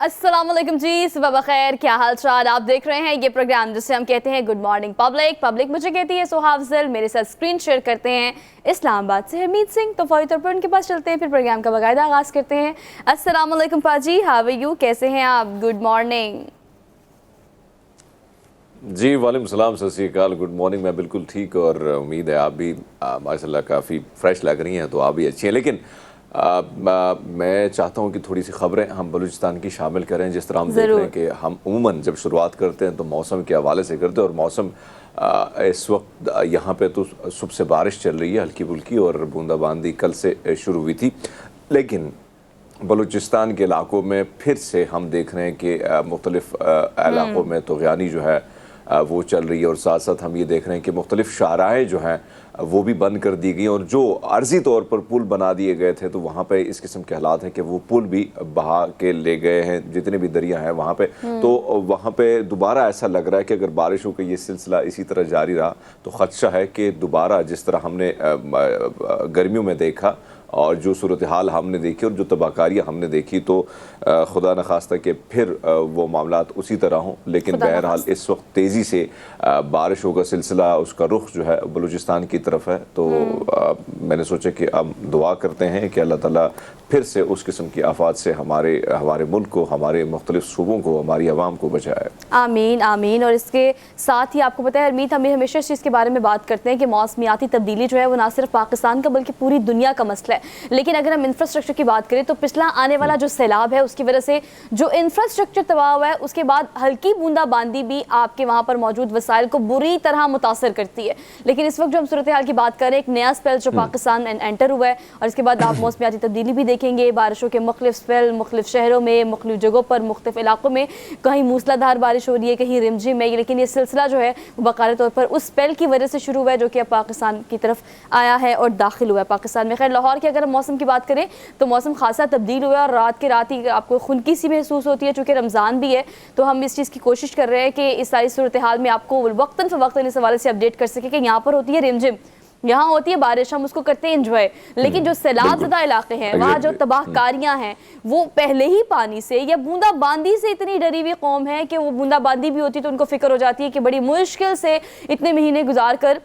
अस्सलाम वालेकुम जी, सुबह बखैर, क्या हाल चाल। आप देख रहे हैं ये प्रोग्राम जिसे हम कहते हैं गुड मॉर्निंग पब्लिक। पब्लिक मुझे कहती है सोहाब अफजल, मेरे साथ स्क्रीन शेयर करते हैं इस्लामाबाद से हमीद सिंह। तो फौरी तौर पर उनके पास चलते हैं, फिर प्रोग्राम का बाकायदा आगाज़ करते हैं। अस्सलाम वालेकुम पाजी, हाउ आर यू, कैसे हैं आप? Good morning. जी वालेकुम सलाम, सत श्री अकाल, गुड मॉर्निंग। मैं बिल्कुल ठीक और उम्मीद है आप भी माशाल्लाह काफ़ी फ्रेश लग रही हैं, तो आप भी अच्छी हैं। लेकिन मैं चाहता हूं कि थोड़ी सी ख़बरें हम बलूचिस्तान की शामिल करें। जिस तरह हम देख रहे हैं कि हम उमूमन जब शुरुआत करते हैं तो मौसम के हवाले से करते हैं, और मौसम इस वक्त यहाँ पे तो सुबह से बारिश चल रही है हल्की फुल्की, और बूंदाबांदी कल से शुरू हुई थी। लेकिन बलूचिस्तान के इलाकों में फिर से हम देख रहे हैं कि मुख्तलिफ़ इलाकों में तुग़यानी जो है वो चल रही है, और साथ साथ हम ये देख रहे हैं कि मुख्तलिफ़ शाहराएँ जो हैं वो भी बंद कर दी गई, और जो अर्जी तौर पर पुल बना दिए गए थे तो वहाँ पे इस किस्म के हालात हैं कि वो पुल भी बहा के ले गए हैं जितने भी दरिया हैं वहाँ पे। तो वहाँ पे दोबारा ऐसा लग रहा है कि अगर बारिशों का ये सिलसिला इसी तरह जारी रहा तो ख़दशा है कि दोबारा जिस तरह हमने गर्मियों में देखा और जो सूरत हाल हमने देखी और जो तबाहकारियाँ हमने देखी, तो खुदा न खास्ता कि फिर वो मामलात उसी तरह हों। लेकिन बहरहाल इस वक्त तेज़ी से बारिशों का सिलसिला, उसका रुख जो है बलूचिस्तान की तरफ है। तो मैंने सोचा कि अब दुआ करते हैं कि अल्लाह ताला फिर से उस किस्म की आफात से हमारे मुल्क को, हमारे मुख्तलिफ सूबों को, हमारी आवाम को बचाए। आमीन आमीन। और इसके साथ ही आपको पता है हरमीत, हमें हमेशा इस चीज़ के बारे में बात करते हैं कि मौसमियाती तब्दीली जो है वो ना सिर्फ पाकिस्तान का बल्कि पूरी दुनिया का मसला है। लेकिन अगर हम इंफ्रास्ट्रक्चर की बात करें तो पिछला आने वाला जो सैलाब है उसकी वजह से जो इंफ्रास्ट्रक्चर तबाह हुआ है, उसके बाद हल्की बूंदाबांदी भी आपके वहाँ पर मौजूद वसाइल को बुरी तरह मुतासर करती है। लेकिन इस वक्त जो हम सूरत हाल की बात करें, एक नया स्पेल जो पाकिस्तान एंटर हुआ है, और इसके बाद आप मौसमियाती तब्दीली भी देखेंगे। बारिशों के मुख्तलिफ स्पेल मुख्तलिफ शहरों में, मुख्तलिफ जगहों पर, मुख्तलिफ इलाकों में, कहीं मूसलाधार बारिश हो रही है, कहीं रिमझिम है। लेकिन ये सिलसिला जो है वो बाकायदा तौर पर उस स्पेल की वजह से शुरू हुआ है जो कि अब पाकिस्तान की तरफ आया है और दाखिल हुआ है पाकिस्तान में। खैर, लाहौर की अगर हम मौसम की बात करें तो मौसम खासा तब्दील हुआ है, और रात के रात ही आपको खुनकी सी महसूस होती है। चूँकि रमज़ान भी है तो हम इस चीज़ की कोशिश कर रहे हैं कि इस सारी सूरत हाल में आपको वक्तन फ़वक्तन इस हवाले से अपडेट कर सके कि यहाँ पर होती है रिमझिम, यहाँ होती है बारिश, हम उसको करते हैं एंजॉय। लेकिन जो सैलाब ज़दा इलाके हैं, वहाँ जो तबाहकारियाँ हैं, वो पहले ही पानी से या बूंदाबांदी से इतनी डरी हुई कौम है कि वो बूंदाबांदी भी होती है तो उनको फिक्र हो जाती है कि बड़ी मुश्किल से इतने महीने गुजार कर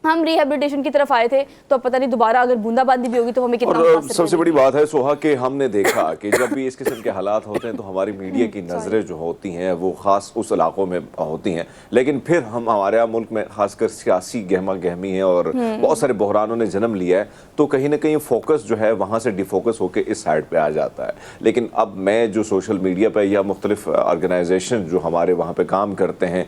हम रिहेबिलिटेशन की तरफ आए थे, तो पता नहीं दोबारा अगर बूंदाबांदी भी होगी तो हमें कितना। और सबसे बड़ी बात है सोहा कि हमने देखा कि जब भी इस किस्म के हालात होते हैं तो हमारी मीडिया की नज़रें जो होती हैं वो ख़ास उस इलाकों में होती हैं। लेकिन फिर हमारे यहाँ मुल्क में खासकर सियासी गहमा गहमी है और बहुत सारे बहरानों ने जन्म लिया है, तो कहीं ना कहीं फोकस जो है वहाँ से डिफोकस होकर इस साइड पर आ जाता है। लेकिन अब मैं जो सोशल मीडिया पर या मुख्तलिफ ऑर्गेनाइजेशन जो हमारे वहाँ पर काम करते हैं,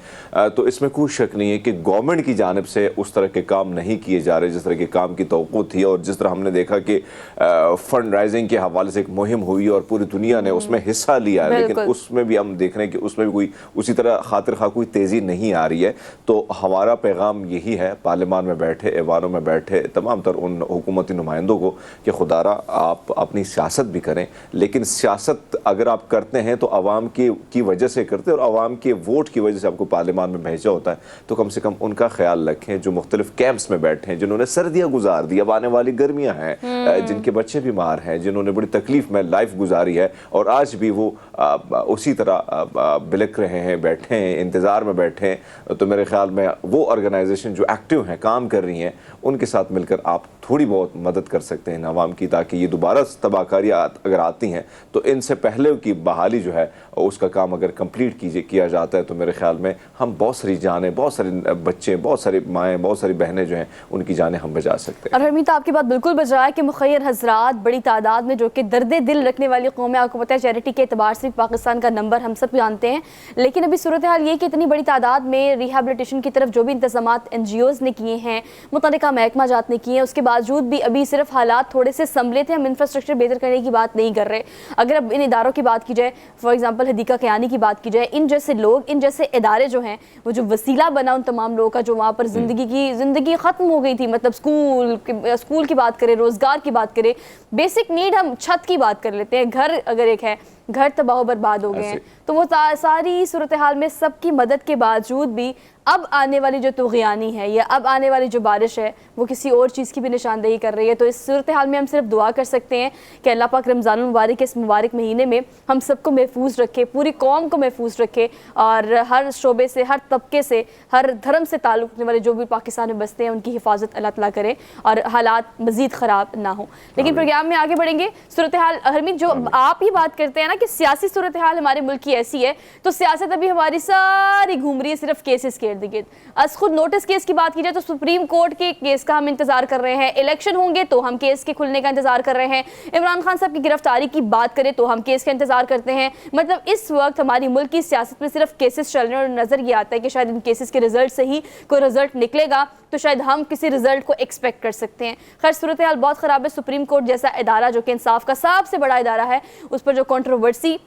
तो इसमें कोई शक नहीं है कि गवर्नमेंट की जानिब से उस तरह के काम नहीं किए जा रहे जिस तरह के काम की तवक्को थी। और जिस तरह हमने देखा कि फंड राइजिंग के हवाले से एक मुहिम हुई और पूरी दुनिया ने उसमें हिस्सा लिया है, लेकिन उसमें भी हम देख रहे हैं कि उसमें भी कोई उसी तरह खातिर खा कोई तेज़ी नहीं आ रही है। तो हमारा पैगाम यही है पार्लियामान में बैठे, ऐवानों में बैठे तमाम तर उन हुकूमती नुमाइंदों को कि खुदारा आप अपनी सियासत भी करें, लेकिन सियासत अगर आप करते हैं तो आवाम की वजह से करते हैं, और आवाम के वोट की वजह से आपको पार्लियामान में भेजा होता है, तो कम से कम उनका ख्याल रखें जो मुख्तलिफ कैंप्स में बैठे हैं, जिन्होंने सर्दियां गुजार दी, अब आने वाली गर्मियां हैं, जिनके बच्चे बीमार हैं, जिन्होंने बड़ी तकलीफ में लाइफ गुजारी है, और आज भी वो उसी तरह बिलक रहे हैं, बैठे हैं, इंतज़ार में बैठे हैं। तो मेरे ख्याल में वो ऑर्गेनाइजेशन जो एक्टिव हैं, काम कर रही हैं, उनके साथ मिलकर आप थोड़ी बहुत मदद कर सकते हैं आवाम की, ताकि ये दोबारा तबाहकारियाँ अगर आती हैं तो इनसे पहले की बहाली जो है उसका काम अगर कंप्लीट किया जाता है तो मेरे ख्याल में हम बहुत सारी जानें, बहुत सारे बच्चे, बहुत सारी माएँ, बहुत सारी बहनें जो हैं उनकी जानें हम बचा सकते हैं। और हरमीत, आपकी बात बिल्कुल बच रहा है कि मुखय्यर हजरात बड़ी तादाद में जो कि दर्द दिल रखने वाली कौम है, आपको पता है चैरिटी के अतबार से पाकिस्तान का नंबर हम सब जानते हैं। लेकिन अभी सूरत हाल ये कि इतनी बड़ी तादाद में रिहेबिलिटेशन की तरफ जो भी इंतजामात NGOs ने किए हैं, मुतल्लिका महकमा जात ने किए हैं, उसके बावजूद भी अभी सिर्फ हालात थोड़े से संभले थे। हम इंफ्रास्ट्रक्चर बेहतर करने की बात नहीं कर रहे। अगर अब इन इदारों की बात की जाए, फॉर एग्जाम्पल हदीका कयानी की बात की जाए, इन जैसे लोग, इन जैसे इदारे जो हैं, वो जो वसीला बना उन तमाम लोगों का जो वहाँ पर ज़िंदगी ख़त्म हो गई थी, मतलब स्कूल की बात करें, रोज़गार की बात करें, बेसिक नीड, हम छत की बात कर लेते हैं, घर अगर एक है घर तबाह बर्बाद हो गए हैं। तो वो सारी सूरत हाल में सबकी मदद के बावजूद भी अब आने वाली जो तुग़यानी है या अब आने वाली जो बारिश है वो किसी और चीज़ की भी निशानदेही कर रही है। तो इस सूरत हाल में हम सिर्फ दुआ कर सकते हैं कि अल्लाह पाक रमज़ानुल मुबारक के इस मुबारक महीने में हम सबको महफूज रखे, पूरी कौम को महफूज रखे और हर शोबे से, हर तबके से, हर धर्म से ताल्लुक़ रखने वाले जो भी पाकिस्तान में बसते हैं उनकी हिफाजत अल्लाह ताला करे और हालात मज़ीद ख़राब ना हो। लेकिन प्रोग्राम में आगे बढ़ेंगे। सूरत हाल हरमीत, जो आप ही बात करते हैं ना कि सियासी सूरत हाल हमारे मुल्क की ऐसी है, तो सियासत अभी हमारी सारी घूम रही है सिर्फ केसेस के इर्द गिर्द। आज खुद नोटिस केस की बात की जाए तो सुप्रीम कोर्ट के केस का हम इंतजार कर रहे हैं, इलेक्शन होंगे तो हम केस के खुलने का इंतजार कर रहे हैं, इमरान खान साहब की गिरफ्तारी की बात करें तो हम केस का इंतजार करते हैं। मतलब इस वक्त हमारी मुल्क की सियासत में सिर्फ केसेस चल रहे हैं और नजर ये आता है कि शायद इन केसेस के रिजल्ट से ही कोई रिजल्ट निकलेगा तो शायद हम किसी रिजल्ट को एक्सपेक्ट कर सकते हैं। खैर, सूरत हाल बहुत ख़राब है। सुप्रीम कोर्ट जैसा इदारा जो कि इंसाफ का सबसे बड़ा इदारा है, उस पर जो कंट्रोवर्सी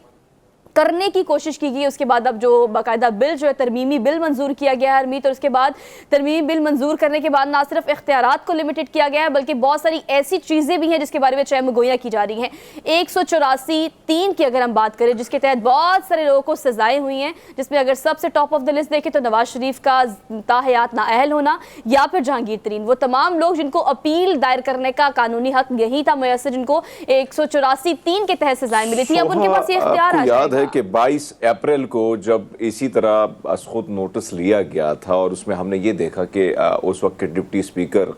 करने की कोशिश की गई, उसके बाद अब जो बाकायदा बिल जो है तरमीमी बिल मंजूर किया गया है हरमीत, और उसके बाद तरमीमी बिल मंजूर करने के बाद ना सिर्फ इख्तियारात को लिमिटेड किया गया है बल्कि बहुत सारी ऐसी चीज़ें भी हैं जिसके बारे में चहम गोइयाँ की जा रही हैं। 184(3) की अगर हम बात करें जिसके तहत बहुत सारे लोगों को सजाएं हुई हैं, जिसमें अगर सबसे टॉप ऑफ द लिस्ट देखें तो नवाज शरीफ का ताहयात नाअहल होना या फिर जहांगीर तरीन, वो तमाम लोग जिनको अपील दायर करने का कानूनी हक यही था मैसर, जिनको 184(3) के तहत सजाएं मिली थी, अब उनके पास ये इख्तियार आ जाएगा कि 22 अप्रैल को जब इसी तरह खुद नोटिस लिया गया था और उसमें हमने ये देखा कि उस वक्त के डिप्टी स्पीकर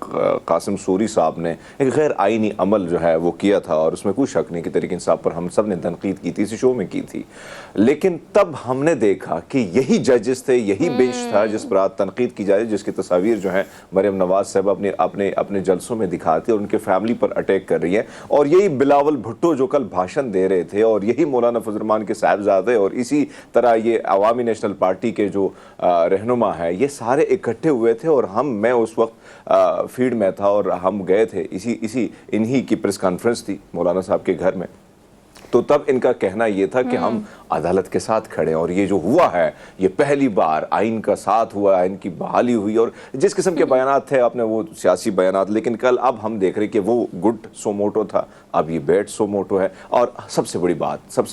कासिम सूरी साहब ने एक गैर आईनी अमल जो है वो किया था और उसमें कोई शक नहीं कि तहरीक इंसाफ पर हम सब ने तनकीद की थी, इसी शो में की थी। लेकिन तब हमने देखा कि यही जजेस थे, यही बेंच था जिस पर आज तनकीद की जा रही है, जिसकी तस्वीर जो है मरियम नवाज साहब अपने जलसों में दिखाती है और उनके फैमिली पर अटैक कर रही है, और यही बिलावल भुट्टो जो कल भाषण दे रहे थे, और यही मौलाना फजल रहमान के साहबजादे, और इसी तरह ये अवामी नेशनल पार्टी के जो रहनुमा है, ये सारे इकट्ठे हुए थे। और मैं उस वक्त फील्ड में था और हम गए थे, इन्हीं की प्रेस कॉन्फ्रेंस थी मौलाना साहब के घर में। तो तब इनका कहना यह था कि हम अदालत के साथ खड़े, और ये जो हुआ है ये पहली बार आइन का साथ हुआ, आइन की बहाली हुई, और जिस किस्म के बयानात थे अपने वो सियासी बयानात, लेकिन कल अब हम देख रहे कि वो गुड सोमोटो था, अब ये बैड सोमोटो है। और सबसे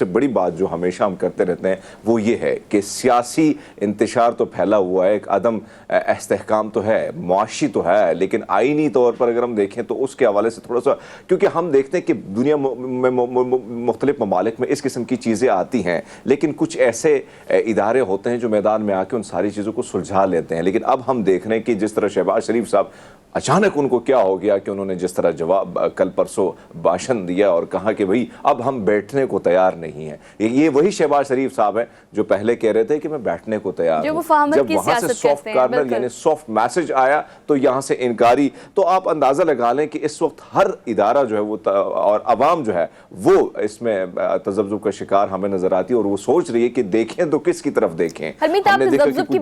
बड़ी बात जो हमेशा हम करते रहते हैं वो ये है कि सियासी इंतशार तो फैला हुआ है, एक अदम इस्तेहकाम तो है, मुआशी तो है, लेकिन आइनी तौर पर अगर हम देखें तो उसके हवाले से थोड़ा सा, क्योंकि हम देखते हैं कि दुनिया में मुख्तलिफ ममालिक में इस किस्म की चीज़ें आती हैं, लेकिन कुछ ऐसे इदारे होते हैं जो मैदान में आके उन सारी चीज़ों को सुलझा लेते हैं। लेकिन अब हम देख रहे हैं कि जिस तरह शहबाज शरीफ साहब, अचानक उनको क्या हो गया कि उन्होंने जिस तरह जवाब कल परसों भाषण दिया और कहा कि भाई अब हम बैठने को तैयार नहीं है। ये वही शहबाज शरीफ साहब हैं जो पहले कह रहे थे कि मैं बैठने को तैयार हूं। जब वहां से सॉफ्ट कार्नर यानी सॉफ्ट मैसेज आया तो यहां से इनकारी, तो आप अंदाजा लगा लें कि इस वक्त हर इदारा जो है वो और अवाम जो है वो इसमें तजब्जुब का शिकार हमें नजर आती है, और वो सोच रही है कि देखें तो किसकी तरफ देखें। हमने देखा कि कुछ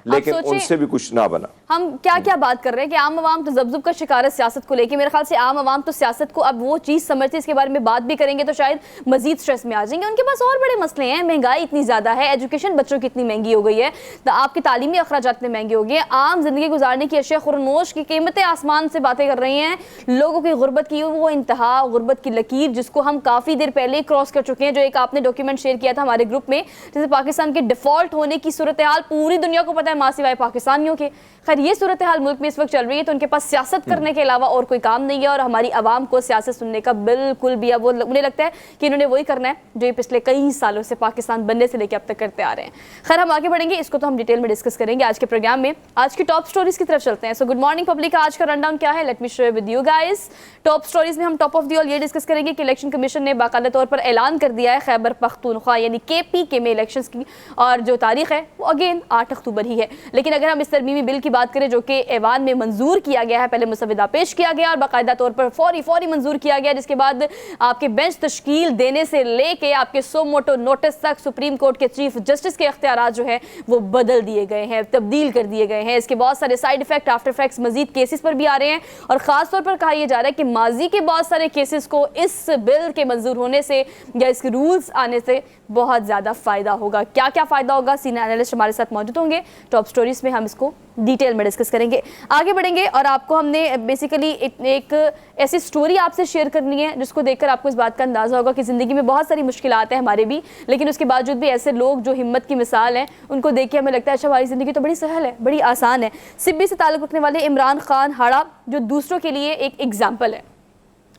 जर्नलिस्ट, भी कुछ ना बना। हम क्या क्या बात कर रहे हैं कि आम आवाम तो तजब्जुब का शिकार है सियासत को लेके। मेरे ख्याल से आम आवाम तो सियासत को अब वो चीज़ समझते, इसके बारे में बात भी करेंगे तो शायद मजीद स्ट्रेस में आ जाएंगे। उनके पास और बड़े मसले हैं, महंगाई इतनी ज़्यादा है, एजुकेशन बच्चों की इतनी महंगी हो गई है, तो आपके तालीमी अखराजात इतने महंगे हो गए हैं, आम जिंदगी गुजारने की अशिया खुरनोश की कीमतें आसमान से बातें कर रही हैं, लोगों की गुर्बत की वो इंतहा, गुर्बत की लकीर जिसको हम काफ़ी देर पहले क्रॉस कर चुके हैं। जो एक आपने डॉक्यूमेंट शेयर किया था हमारे ग्रुप में, जैसे पाकिस्तान के डिफॉल्ट होने की सूरत हाल पूरी दुनिया को पता है, माँ सिवाय पाकिस्तानियों के। खैर, ये सूरत हाल मुल्क में इस वक्त चल रही है, तो उनके पास सियासत करने के अलावा और कोई काम नहीं है, और हमारी आवाम को सियासत सुनने का बिल्कुल भी, अब वो उन्हें लगता है कि इन्होंने वही करना है जो ये पिछले कई सालों से पाकिस्तान बनने से लेकर अब तक करते आ रहे हैं। खैर, हम आगे बढ़ेंगे, इसको तो हम डिटेल में डिस्कस करेंगे आज के प्रोग्राम में। आज की टॉप स्टोरीज की तरफ चलते हैं। सो गुड मॉर्निंग पब्लिक, आज का रनडाउन क्या है, let me share with you guys. Top stories में हम टॉप ऑफ द ऑल ये डिस्कस करेंगे कि इलेक्शन कमीशन ने बाकायदा तौर पर ऐलान कर दिया है खैबर पख्तूनख्वा यानी KPK में इलेक्शंस की, और जो तारीख है वो अगेन 8 अक्टूबर ही है। लेकिन अगर हम इस तरमीमी बिल की बात करें जो कि ऐवान में मंजूर किया गया है, पहले मुसविदा पेश किया गया और बाकायदा तौर पर फौरी मंजूर किया गया, जिसके बाद आपके बेंच तश्कील देने से लेके आपके सो मोटो नोटिस तक सुप्रीम कोर्ट के चीफ जस्टिस के इख्तियारात जो है वो बदल दिए गए हैं, तब्दील कर दिए गए हैं। इसके बहुत सारे साइड इफेक्ट, आफ्टर इफेक्ट्स मजीद केसेस पर भी आ रहे हैं, और खास तौर पर कहा यह जा रहा है कि माजी के बहुत सारे केसेस को इस बिल के मंजूर होने से या इसके रूल्स आने से बहुत ज़्यादा फ़ायदा होगा। क्या क्या फ़ायदा होगा, सीनियर एनालिस्ट हमारे साथ मौजूद होंगे। टॉप स्टोरीज में हम इसको डिटेल में डिस्कस करेंगे। आगे बढ़ेंगे और आपको हमने बेसिकली एक ऐसी स्टोरी आपसे शेयर करनी है जिसको देखकर आपको इस बात का अंदाज़ा होगा कि ज़िंदगी में बहुत सारी मुश्किलात हैं हमारे भी, लेकिन उसके बावजूद भी ऐसे लोग जो हिम्मत की मिसाल हैं उनको देख के हमें लगता है अच्छा हमारी ज़िंदगी तो बड़ी सहल है, बड़ी आसान है। सिब्बी से ताल्लुक़ रखने वाले इमरान खान हाड़ा जो दूसरों के लिए एक एग्जाम्पल है।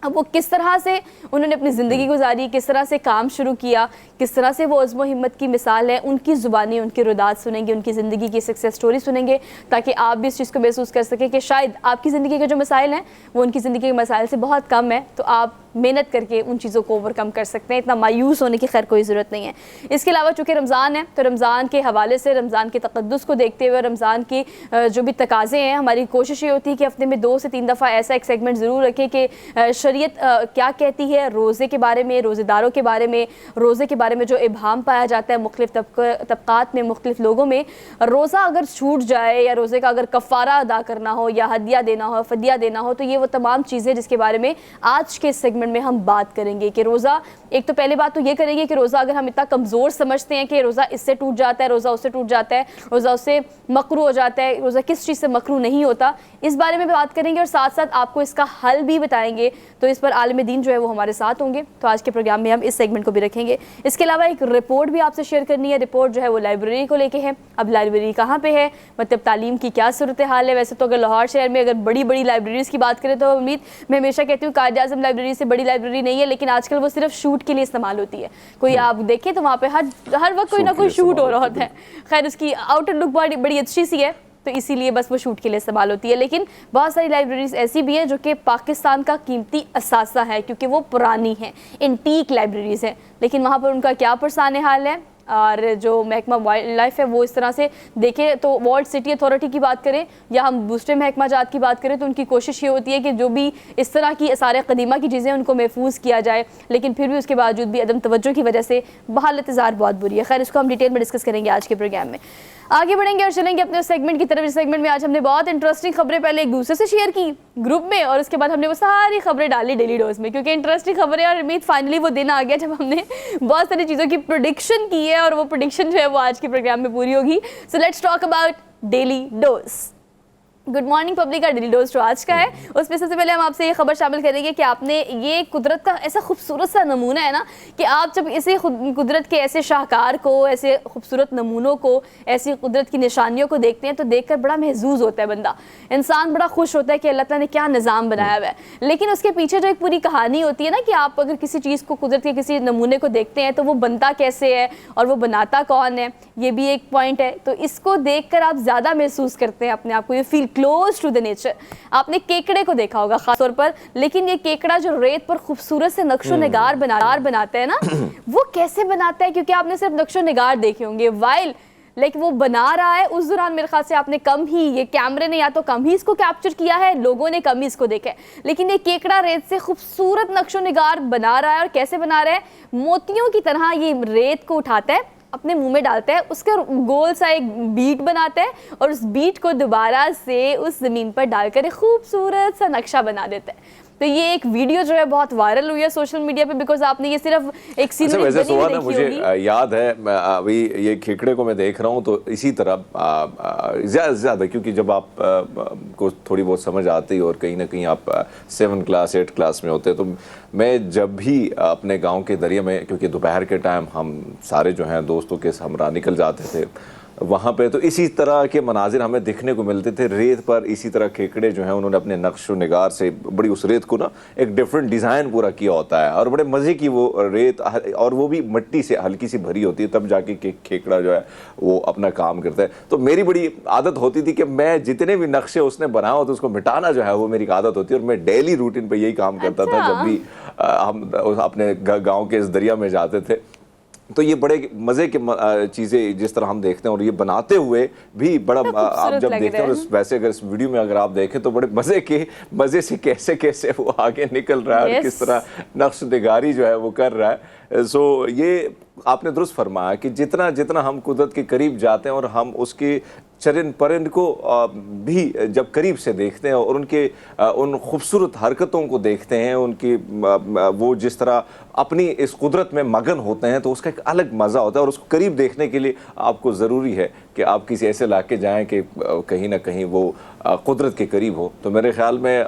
अब वो किस तरह से उन्होंने अपनी ज़िंदगी गुजारी, किस तरह से काम शुरू किया, किस तरह से वो अज़्म हिम्मत की मिसाल है, उनकी ज़ुबानी उनकी रुदात सुनेंगे, उनकी ज़िंदगी की सक्सेस स्टोरी सुनेंगे ताकि आप भी इस चीज़ को महसूस कर सकें कि शायद आपकी ज़िंदगी के जो मसाइल हैं वो उनकी ज़िंदगी के मसाइल से बहुत कम है, तो आप मेहनत करके उन चीज़ों को ओवरकम कर सकते हैं। इतना मायूस होने की खैर कोई ज़रूरत नहीं है। इसके अलावा चूँकि रमज़ान है तो रमज़ान के हवाले से रमज़ान के तक़द्दुस को देखते हुए रमज़ान की जो भी तकाज़े हैं, हमारी कोशिश ये होती है कि हफ्ते में 2 से 3 दफ़ा ऐसा एक सेगमेंट ज़रूर रखें कि शरीयत क्या कहती है रोज़े के बारे में, रोज़ेदारों के बारे में, रोज़े के बारे में जो इबाम पाया जाता है मुख्तलिफ़ तबक़ात में, मुख्तलिफ़ लोगों में। रोज़ा अगर छूट जाए या रोज़े का अगर कफ़ारा अदा करना हो या हदिया देना हो, फ़दिया देना हो, तो ये वो तमाम चीज़ें जिसके बारे में आज के सेगमेंट में हम बात करेंगे कि रोज़ा, एक तो पहले बात तो ये करेंगे कि रोज़ा अगर हम इतना कमज़ोर समझते हैं कि रोज़ा इससे टूट जाता है, रोज़ा उससे टूट जाता है, रोज़ा उससे मकरू हो जाता है, रोज़ा किस चीज़ से मकरू नहीं होता, इस बारे में बात करेंगे और साथ साथ आपको इसका हल भी बताएंगे। तो इस पर आलिम दीन जो है वो हमारे साथ होंगे, तो आज के प्रोग्राम में हम इस सेगमेंट को भी रखेंगे। इसके अलावा एक रिपोर्ट भी आपसे शेयर करनी है। रिपोर्ट जो है वो लाइब्रेरी को लेके है। अब लाइब्रेरी कहाँ पे है, मतलब तालीम की क्या सूरत हाल है। वैसे तो अगर लाहौर शहर में अगर बड़ी बड़ी लाइब्रेरीज़ की बात करें तो उम्मीद मैं हमेशा कहती हूँ कायद आज़म लाइब्रेरी से बड़ी लाइब्रेरी नहीं है, लेकिन आजकल वो सिर्फ शूट के लिए इस्तेमाल होती है। कोई आप देखें तो वहाँ पे हर वक्त कोई ना कोई शूट हो रहा होता है। खैर उसकी आउटर लुक बड़ी अच्छी सी है, तो इसीलिए बस वो शूट के लिए इस्तेमाल होती है। लेकिन बहुत सारी लाइब्रेरीज ऐसी भी हैं जो कि पाकिस्तान का कीमती असासा है क्योंकि वो पुरानी हैं, एंटीक लाइब्रेरीज हैं, लेकिन वहाँ पर उनका क्या परेशान हाल है। और जो महकमा वाइल्ड लाइफ है वो इस तरह से देखें तो वर्ल्ड सिटी अथॉरिटी की बात करें या हम दूसरे महकमा जात की बात करें तो उनकी कोशिश ये होती है कि जो भी इस तरह की आसार कदीमा की चीज़ें उनको महफूज किया जाए, लेकिन फिर भी उसके बावजूद भी अदम तवज्जो की वजह से हालत ज़ार बहुत बुरी है। खैर इसको हम डिटेल में डिस्कस करेंगे आज के प्रोग्राम में। आगे बढ़ेंगे और चलेंगे अपने सेगमेंट की तरफ। इस सेगमेंट में आज हमने बहुत इंटरेस्टिंग खबरें पहले एक दूसरे से शेयर की ग्रुप में और उसके बाद हमने वो सारी खबरें डाली डेली डोज में, क्योंकि इंटरेस्टिंग खबरें और उम्मीद फाइनली वो दिन आ गया जब हमने बहुत सारी चीज़ों की प्रेडिक्शन की है और वो प्रेडिक्शन जो है वो आज के प्रोग्राम में पूरी होगी। So let's talk about daily dose. Good morning public का डेली डोज जो आज का है उसमें सबसे पहले हम आपसे ये खबर शामिल करेंगे कि आपने ये कुदरत का ऐसा खूबसूरत सा नमूना है ना कि आप जब इसे कुदरत के ऐसे शाहकार को, ऐसे खूबसूरत नमूनों को, ऐसी कुदरत की निशानियों को देखते हैं तो देखकर बड़ा महजूज होता है बंदा, इंसान बड़ा खुश होता है कि अल्लाह ताला ने क्या निज़ाम बनाया हुआ है। लेकिन उसके पीछे जो एक पूरी कहानी होती है ना कि आप अगर किसी चीज़ को, कुदरत के किसी नमूने को देखते हैं तो वो बनता कैसे है और वो बनाता कौन है, ये भी एक पॉइंट है। तो इसको देख कर आप ज़्यादा महसूस करते हैं अपने आप को, ये feel close to the nature. आपने केकड़े को देखा होगा खास तौर पर, लेकिन ये केकड़ा जो रेत पर खूबसूरत से नक्शो निगार बनाता है ना वो कैसे बनाता है, क्योंकि आपने सिर्फ नक्शो निगार देखे होंगे वाइल लाइक वो बना रहा है उस दौरान मेरे ख्याल से आपने कम ही, ये कैमरे ने या तो कम ही इसको कैप्चर किया है, लोगों ने कम ही इसको देखा है, लेकिन ये केकड़ा रेत से खूबसूरत नक्शो निगार बना रहा है। और कैसे बना रहा है, मोतियों की तरह ये रेत को उठाता है, अपने मुंह में डालता है, उसका गोल सा एक बीट बनाता है और उस बीट को दोबारा से उस ज़मीन पर डालकर एक खूबसूरत सा नक्शा बना देता है। तो ये एक वीडियो जो है बहुत वायरल हुई है सोशल मीडिया पे, बिकॉज आपने ये सिर्फ एक सीनरी वैसे बनी हुई देखी मुझे होगी। याद है, अभी ये खेकड़े को मैं देख रहा हूँ तो इसी तरह ज़्यादा क्योंकि जब आप को थोड़ी बहुत समझ आती और कहीं ना कहीं आप 7 क्लास 8 क्लास में होते, तो मैं जब भी अपने गांव के दरिया में, क्योंकि दोपहर के टाइम हम सारे जो हैं दोस्तों के हमरा निकल जाते थे वहाँ पे, तो इसी तरह के मनाजिर हमें दिखने को मिलते थे। रेत पर इसी तरह खेकड़े जो हैं उन्होंने अपने नक्शो निगार से बड़ी उस रेत को ना एक डिफरेंट डिज़ाइन पूरा किया होता है और बड़े मज़े की वो रेत, और वो भी मिट्टी से हल्की सी भरी होती है, तब जाके खेकड़ा जो है वो अपना काम करता है। तो मेरी बड़ी आदत होती थी कि मैं जितने भी नक्शे उसने बनाया हो तो उसको मिटाना जो है वो मेरी आदत होती है, और मैं डेली रूटीन पर यही काम करता था जब भी हम अपने गाँव के इस दरिया में जाते थे। तो ये बड़े मज़े की चीज़ें जिस तरह हम देखते हैं और ये बनाते हुए भी बड़ा आप जब देखते हैं, वैसे अगर इस वीडियो में अगर आप देखें तो बड़े मज़े से कैसे कैसे वो आगे निकल रहा है और किस तरह नक्श निगारी जो है वो कर रहा है। सो ये आपने दुरुस्त फरमाया कि जितना जितना हम कुदरत के करीब जाते हैं और हम उसके चरिंद परिंद को भी जब करीब से देखते हैं और उनके उन खूबसूरत हरकतों को देखते हैं, उनकी वो जिस तरह अपनी इस कुदरत में मगन होते हैं, तो उसका एक अलग मज़ा होता है। और उसको करीब देखने के लिए आपको ज़रूरी है कि आप किसी ऐसे इलाके जाएं कि कहीं ना कहीं वो कुदरत के करीब हो। तो मेरे ख्याल में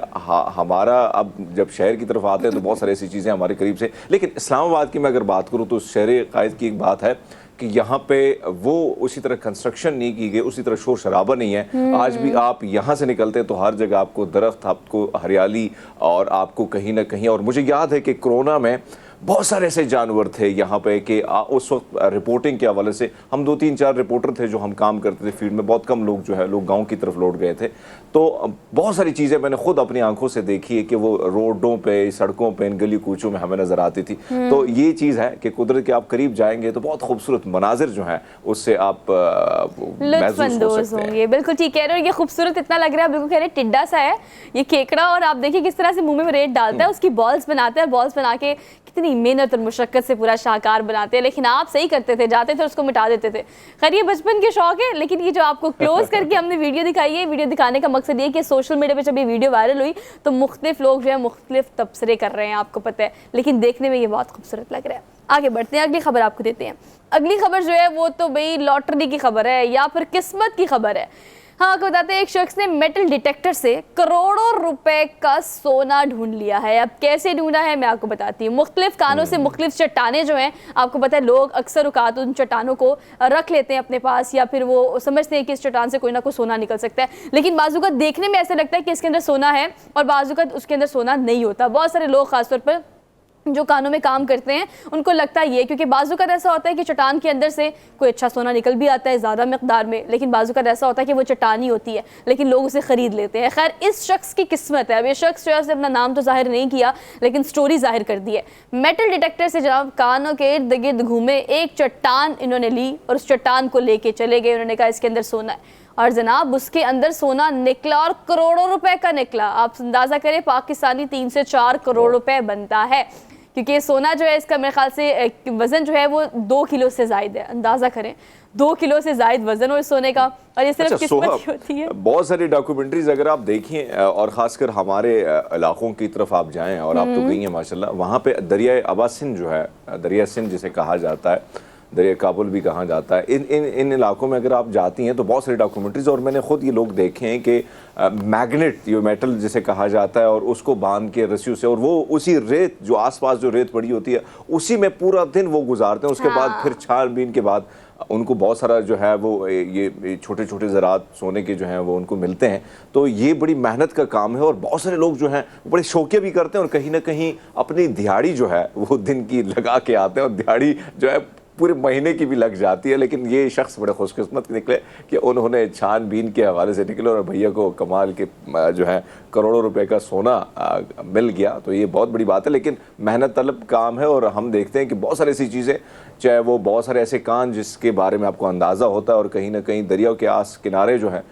हमारा अब जब शहर की तरफ आते हैं तो बहुत सारी ऐसी चीज़ें हमारे करीब से, लेकिन इस्लामाबाद की मैं अगर बात करूँ तो शहर कायद की एक बात है कि यहाँ पे वो उसी तरह कंस्ट्रक्शन नहीं की गई, उसी तरह शोर शराबा नहीं है। आज भी आप यहाँ से निकलते हैं तो हर जगह आपको दरख्त, आपको हरियाली, और आपको कहीं ना कहीं, और मुझे याद है कि कोरोना में बहुत सारे ऐसे जानवर थे यहाँ पे कि उस वक्त रिपोर्टिंग के हवाले से हम 2-3-4 रिपोर्टर थे जो हम काम करते थे फील्ड में, बहुत कम लोग जो है लोग गांव की तरफ लौट गए थे। तो बहुत सारी चीज़ें मैंने खुद अपनी आंखों से देखी है कि वो रोडों पे, सड़कों पे, इन गली कूचों में हमें नज़र आती थी। तो ये चीज़ है कि कुदरत के आप करीब जाएंगे तो बहुत खूबसूरत मनाजिर जो हैं उससे आप लुत्फानंदोज होंगे। बिल्कुल ठीक कह रहे हो, ये खूबसूरत इतना लग रहा है, बिल्कुल कह रहे टिड्डा सा है ये केकड़ा, और आप देखिए किस तरह से मुंह में रेत डालता है, उसकी बॉल्स बनाता है, बॉल्स बना के कितनी मेहनत और मुशक्कत से पूरा शाहकार बनाते हैं। लेकिन आप सही करते थे, जाते थे और उसको मिटा देते थे। खैर ये बचपन के शौक है, लेकिन ये जो आपको क्लोज करके हमने वीडियो दिखाई है, वीडियो दिखाने का मकसद ये कि सोशल मीडिया पे जब ये वीडियो वायरल हुई तो मुख्तलिफ लोग जो है मुख्तलिफ तबसरे कर रहे हैं, आपको पता है, लेकिन देखने में ये बहुत खूबसूरत लग रहा है। आगे बढ़ते हैं, अगली खबर आपको देते हैं। अगली खबर जो है वो तो भाई लॉटरी की खबर है या फिर किस्मत की खबर है। हाँ, आपको बताते हैं एक शख्स ने मेटल डिटेक्टर से करोड़ों रुपए का सोना ढूंढ लिया है। अब कैसे ढूंढा है मैं आपको बताती हूँ। मुख्तलिफ कानों से मुख्तलिफ चट्टानें जो हैं, आपको पता है लोग अक्सर औकात उन चट्टानों को रख लेते हैं अपने पास, या फिर वो समझते हैं कि इस चट्टान से कोई ना कोई सोना निकल सकता है। लेकिन बाजूकात देखने में ऐसा लगता है कि इसके अंदर सोना है और बाजूकात उसके अंदर सोना नहीं होता। बहुत सारे लोग खासतौर पर जो कानों में काम करते हैं उनको लगता है ये, क्योंकि बाजू का ऐसा होता है कि चट्टान के अंदर से कोई अच्छा सोना निकल भी आता है ज़्यादा मकदार में, लेकिन बाजू का ऐसा होता है कि वो चट्टान ही होती है, लेकिन लोग उसे ख़रीद लेते हैं। खैर इस शख्स की किस्मत है, अब ये शख्स जो है उसने अपना नाम तो जाहिर नहीं किया लेकिन स्टोरी जाहिर कर दी है। मेटल डिटेक्टर से जनाब कानों के इर्द गिर्द घूमे, एक चट्टान इन्होंने ली और उस चट्टान को लेके चले गए। उन्होंने कहा इसके अंदर सोना है, और जनाब उसके अंदर सोना निकला और करोड़ों रुपए का निकला। आप अंदाज़ा करें पाकिस्तानी 3 से 4 करोड़ रुपए बनता है, क्योंकि सोना जो है इसका मेरे ख्याल से वज़न जो है वो 2 किलो से ज़ायद है। अंदाज़ा करें 2 किलो से ज़ायद वज़न हो इस सोने का, और ये सिर्फ किस्मत ही होती है। बहुत सारी डॉक्यूमेंट्रीज अगर आप देखिए और ख़ासकर हमारे इलाकों की तरफ आप जाएं, और आप तो गई हैं माशाल्लाह, वहाँ पे दरिया अबा सिंध जो है, दरिया सिंध जिसे कहा जाता है, दरिया काबुल भी कहा जाता है, इन इलाकों में अगर आप जाती हैं तो बहुत सारी डॉक्यूमेंट्रीज, और मैंने खुद ये लोग देखे हैं कि मैग्नेट, ये मेटल जिसे कहा जाता है, और उसको बांध के रस्सियों से, और वो उसी रेत जो आसपास जो रेत पड़ी होती है उसी में पूरा दिन वो गुजारते हैं। उसके बाद फिर छानबीन के बाद उनको बहुत सारा जो है वो ये छोटे छोटे ज़रात सोने के जो हैं वो उनको मिलते हैं। तो ये बड़ी मेहनत का काम है, और बहुत सारे लोग जो हैं वो बड़े शौकिया भी करते हैं, और कहीं ना कहीं अपनी दिहाड़ी जो है वो दिन की लगा के आते हैं, और दिहाड़ी जो है पूरे महीने की भी लग जाती है। लेकिन ये शख्स बड़े खुशकिस्मत निकले कि उन्होंने छानबीन के हवाले से निकले और भैया को कमाल के जो है करोड़ों रुपए का सोना मिल गया। तो ये बहुत बड़ी बात है, लेकिन मेहनत तलब काम है, और हम देखते हैं कि बहुत सारी ऐसी चीज़ें, चाहे वो बहुत सारे ऐसे कान जिसके बारे में आपको अंदाज़ा होता है, और कहीं ना कहीं दरियाओं के आस किनारे जो है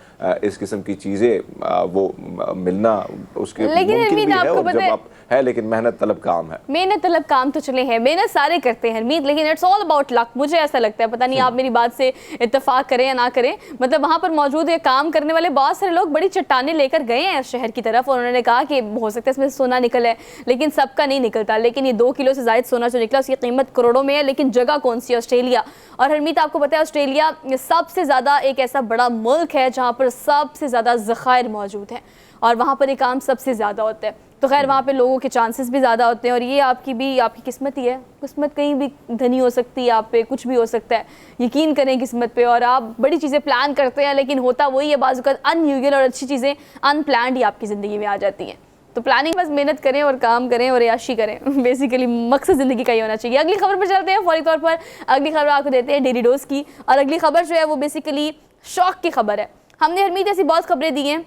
इस किस्म की चीज़ें वो मिलना उसके मुमकिन भी है, और जब आप है, लेकिन मेहनत तलब काम है। मेहनत तलब काम तो चले हैं, मेहनत सारे करते हैं हरमीत, लेकिन इट्स ऑल अबाउट लक। मुझे ऐसा लगता है, पता नहीं आप मेरी बात से इत्तेफाक करें या ना करें, मतलब वहाँ पर मौजूद है काम करने वाले बहुत सारे लोग बड़ी चट्टानें लेकर गए हैं शहर की तरफ, और उन्होंने कहा कि हो सकता है इसमें सोना निकल है, लेकिन सबका नहीं निकलता। लेकिन ये 2 किलो से ज़ायद सोना जो निकला उसकी कीमत करोड़ों में है। लेकिन जगह कौन सी है? ऑस्ट्रेलिया। और हरमीत आपको पता है ऑस्ट्रेलिया सबसे ज़्यादा एक ऐसा बड़ा मुल्क है जहाँ पर सबसे ज़्यादा ज़खायर मौजूद हैं, और वहाँ पर ये काम सबसे ज़्यादा होता है। तो खैर वहाँ पे लोगों के चांसेस भी ज़्यादा होते हैं, और ये आपकी किस्मत ही है। किस्मत कहीं भी धनी हो सकती है, आप पे कुछ भी हो सकता है, यकीन करें किस्मत पे। और आप बड़ी चीज़ें प्लान करते हैं, लेकिन होता वही है, बाज़ वक़्त अनयूजुअल और अच्छी चीज़ें अनप्लान्ड ही आपकी ज़िंदगी में आ जाती हैं। तो प्लानिंग, बस मेहनत करें और काम करें और याशी करें, बेसिकली मकसद ज़िंदगी का ही होना चाहिए। अगली खबर पर चलते हैं फौरी तौर पर। अगली खबर आपको देते हैं डेली डोज की, और अगली खबर जो है वो बेसिकली शौक की खबर है। हमने हरमीत ऐसी बहुत खबरें दी हैं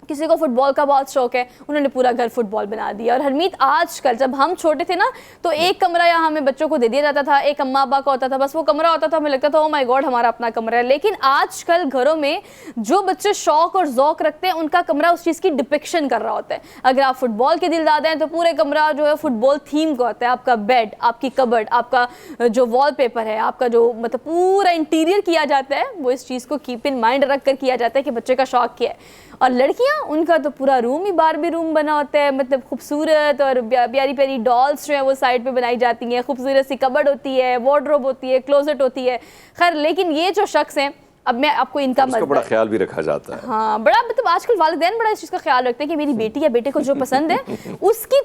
किसी को फुटबॉल का बहुत शौक है, उन्होंने पूरा घर फुटबॉल बना दिया। और हरमीत आजकल जब हम छोटे थे ना तो एक कमरा यहाँ हमें बच्चों को दे दिया जाता था, एक अम्मा अब्बा का होता था, बस वो कमरा होता था, हमें लगता था ओ माय गॉड हमारा अपना कमरा है। लेकिन आजकल घरों में जो बच्चे शौक और ज़ौक रखते हैं उनका कमरा उस चीज़ की डिपिक्शन कर रहा होता है। अगर आप फुटबॉल के दिलदादे हैं तो पूरे कमरा जो है फुटबॉल थीम का होता है, आपका बेड, आपकी कबर्ड, आपका जो वॉलपेपर है, आपका जो मतलब पूरा इंटीरियर किया जाता है वो इस चीज़ को कीप इन माइंड रख कर किया जाता है कि बच्चे का शौक क्या है। और लड़कियां, उनका तो पूरा रूम ही बारबी रूम बना होता है, मतलब खूबसूरत और प्यारी प्यारी डॉल्स जो है वो साइड पे बनाई जाती हैं, खूबसूरत सी कबर्ड होती है, वार्डरोब होती है, क्लोजेट होती है। खैर लेकिन ये जो शख्स हैं, अब मैं आपको इनका बड़ा ख्याल भी रखा जाता है। हाँ, बड़ा मतलब आजकल वालिदैन बड़ा इस चीज़ का ख्याल रखते हैं कि मेरी बेटी या बेटे को जो पसंद है उसकी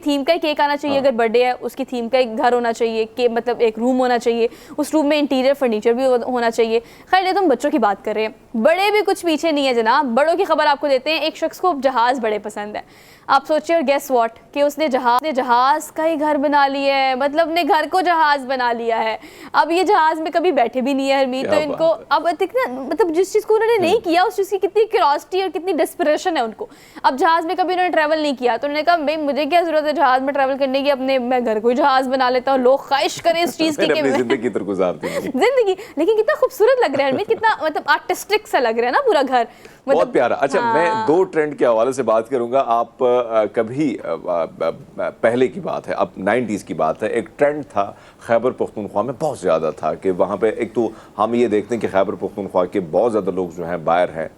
थीम का ही केक आना चाहिए। अगर बर्थडे है उसकी थीम का एक घर होना चाहिए, कि मतलब एक रूम होना चाहिए, उस रूम में इंटीरियर फर्नीचर भी होना चाहिए। खैर ये तो हम बच्चों की बात कर रहे हैं, बड़े भी कुछ पीछे नहीं है जनाब। बड़ों की खबर आपको देते हैं। एक शख्स को जहाज़ बड़े पसंद है। आप सोचिए और गेस व्हाट कि उसने जहाज़ का ही घर बना लिया है, मतलब ने घर को जहाज़ बना लिया है। अब ये जहाज़ में कभी बैठे भी नहीं है हरमीत, तो इनको अब देखना मतलब जिस चीज़ को उन्होंने नहीं किया उस चीज़ की कितनी क्यूरियोसिटी और कितनी डेस्परेशन है उनको। अब जहाज़ में कभी उन्होंने ट्रैवल नहीं किया तो उन्होंने कहा भाई मुझे क्या ज़रूरत है जहाज़ में ट्रैवल करने की, अपने मैं घर को ही जहाज़ बना लेता हूँ। लोग ख्वाहिश करें इस चीज़ की जिंदगी। लेकिन कितना खूबसूरत लग रहा है हरमीत, कितना मतलब आर्टिस्टिक सा लग रहा है ना पूरा घर, बहुत प्यारा। अच्छा मैं दो ट्रेंड के हवाले से बात करूंगा। आप कभी पहले की बात है, अब 90s की बात है, एक ट्रेंड था खैबर पख्तूनख्वा में बहुत ज़्यादा था कि वहाँ पे एक तो हम ये देखते हैं कि खैबर पख्तूनख्वा के बहुत ज़्यादा लोग जो हैं बाहर हैं,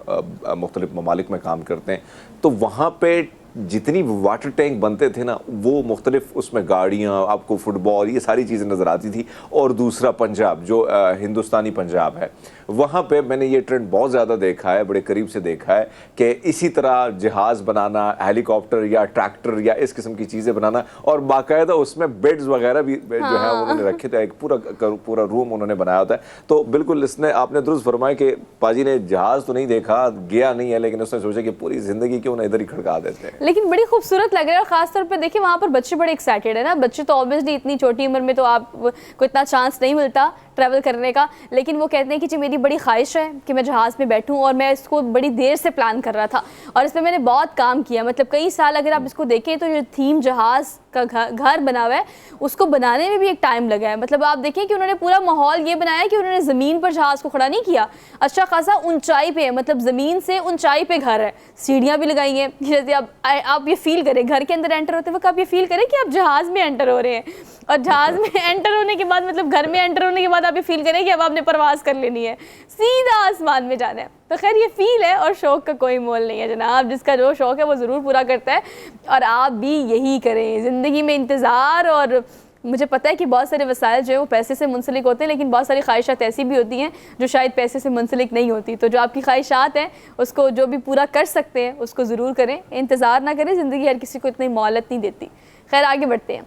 मुख्तलिफ ममालिक में काम करते हैं, तो वहाँ पे जितनी वाटर टैंक बनते थे ना वो मुख्तलिफ उसमें गाड़ियाँ, आपको फुटबॉल, ये सारी चीज़ें नज़र आती थी। और दूसरा पंजाब जो हिंदुस्तानी पंजाब है, वहाँ पे मैंने ये ट्रेंड बहुत ज़्यादा देखा है, बड़े करीब से देखा है कि इसी तरह जहाज़ बनाना, हेलीकॉप्टर या ट्रैक्टर या इस किस्म की चीज़ें बनाना, और बाकायदा उसमें बेड्स वगैरह भी जो है उन्होंने रखे थे, एक पूरा रूम उन्होंने बनाया होता है। तो बिल्कुल इसने आपने दुरुस्त फरमाया कि पाजी ने जहाज़ तो नहीं देखा, गया नहीं है, लेकिन उसने सोचा कि पूरी ज़िंदगी क्यों ना इधर ही खड़का देते हैं। लेकिन बड़ी खूबसूरत लग रहा है। और खासतौर पे देखिए वहाँ पर बच्चे बड़े एक्साइटेड है ना। बच्चे तो ऑब्वियसली इतनी छोटी उम्र में तो आपको इतना चांस नहीं मिलता ट्रैवल करने का, लेकिन वो कहते हैं कि जी मेरी बड़ी ख्वाहिश है कि मैं जहाज़ में बैठूं, और मैं इसको बड़ी देर से प्लान कर रहा था और इस पर मैंने बहुत काम किया, मतलब कई साल। अगर आप इसको देखें तो जो थीम जहाज़ का घर बना हुआ है उसको बनाने में भी एक टाइम लगा है। मतलब आप देखें कि उन्होंने पूरा माहौल ये बनाया कि उन्होंने ज़मीन पर जहाज़ को खड़ा नहीं किया, अच्छा खासा ऊंचाई पे है, मतलब ज़मीन से ऊंचाई पे घर है, सीढ़ियाँ भी लगाई हैं। जैसे आप ये फील करें घर के अंदर एंटर होते वक्त, आप ये फील करें कि आप जहाज़ में एंटर हो रहे हैं, और जहाज़ में एंटर होने के बाद मतलब घर में एंटर होने के बाद आप ये फील करें कि अब आपने परवाज़ कर लेनी है, सीधा आसमान में जाना है। तो खैर ये फील है और शौक़ का कोई मोल नहीं है जनाब। जिसका जो शौक़ है वो ज़रूर पूरा करता है, और आप भी यही करें ज़िंदगी में। इंतज़ार, और मुझे पता है कि बहुत सारे वसाइल जो है वो पैसे से मुंसलिक होते हैं, लेकिन बहुत सारी ख्वाहिशात ऐसी भी होती हैं जो शायद पैसे से मुंसलिक नहीं होती। तो जो आपकी ख्वाहिशात हैं उसको जो भी पूरा कर सकते हैं उसको ज़रूर करें, इंतज़ार ना करें। ज़िंदगी हर किसी को इतनी मोहलत नहीं देती। खैर आगे बढ़ते हैं,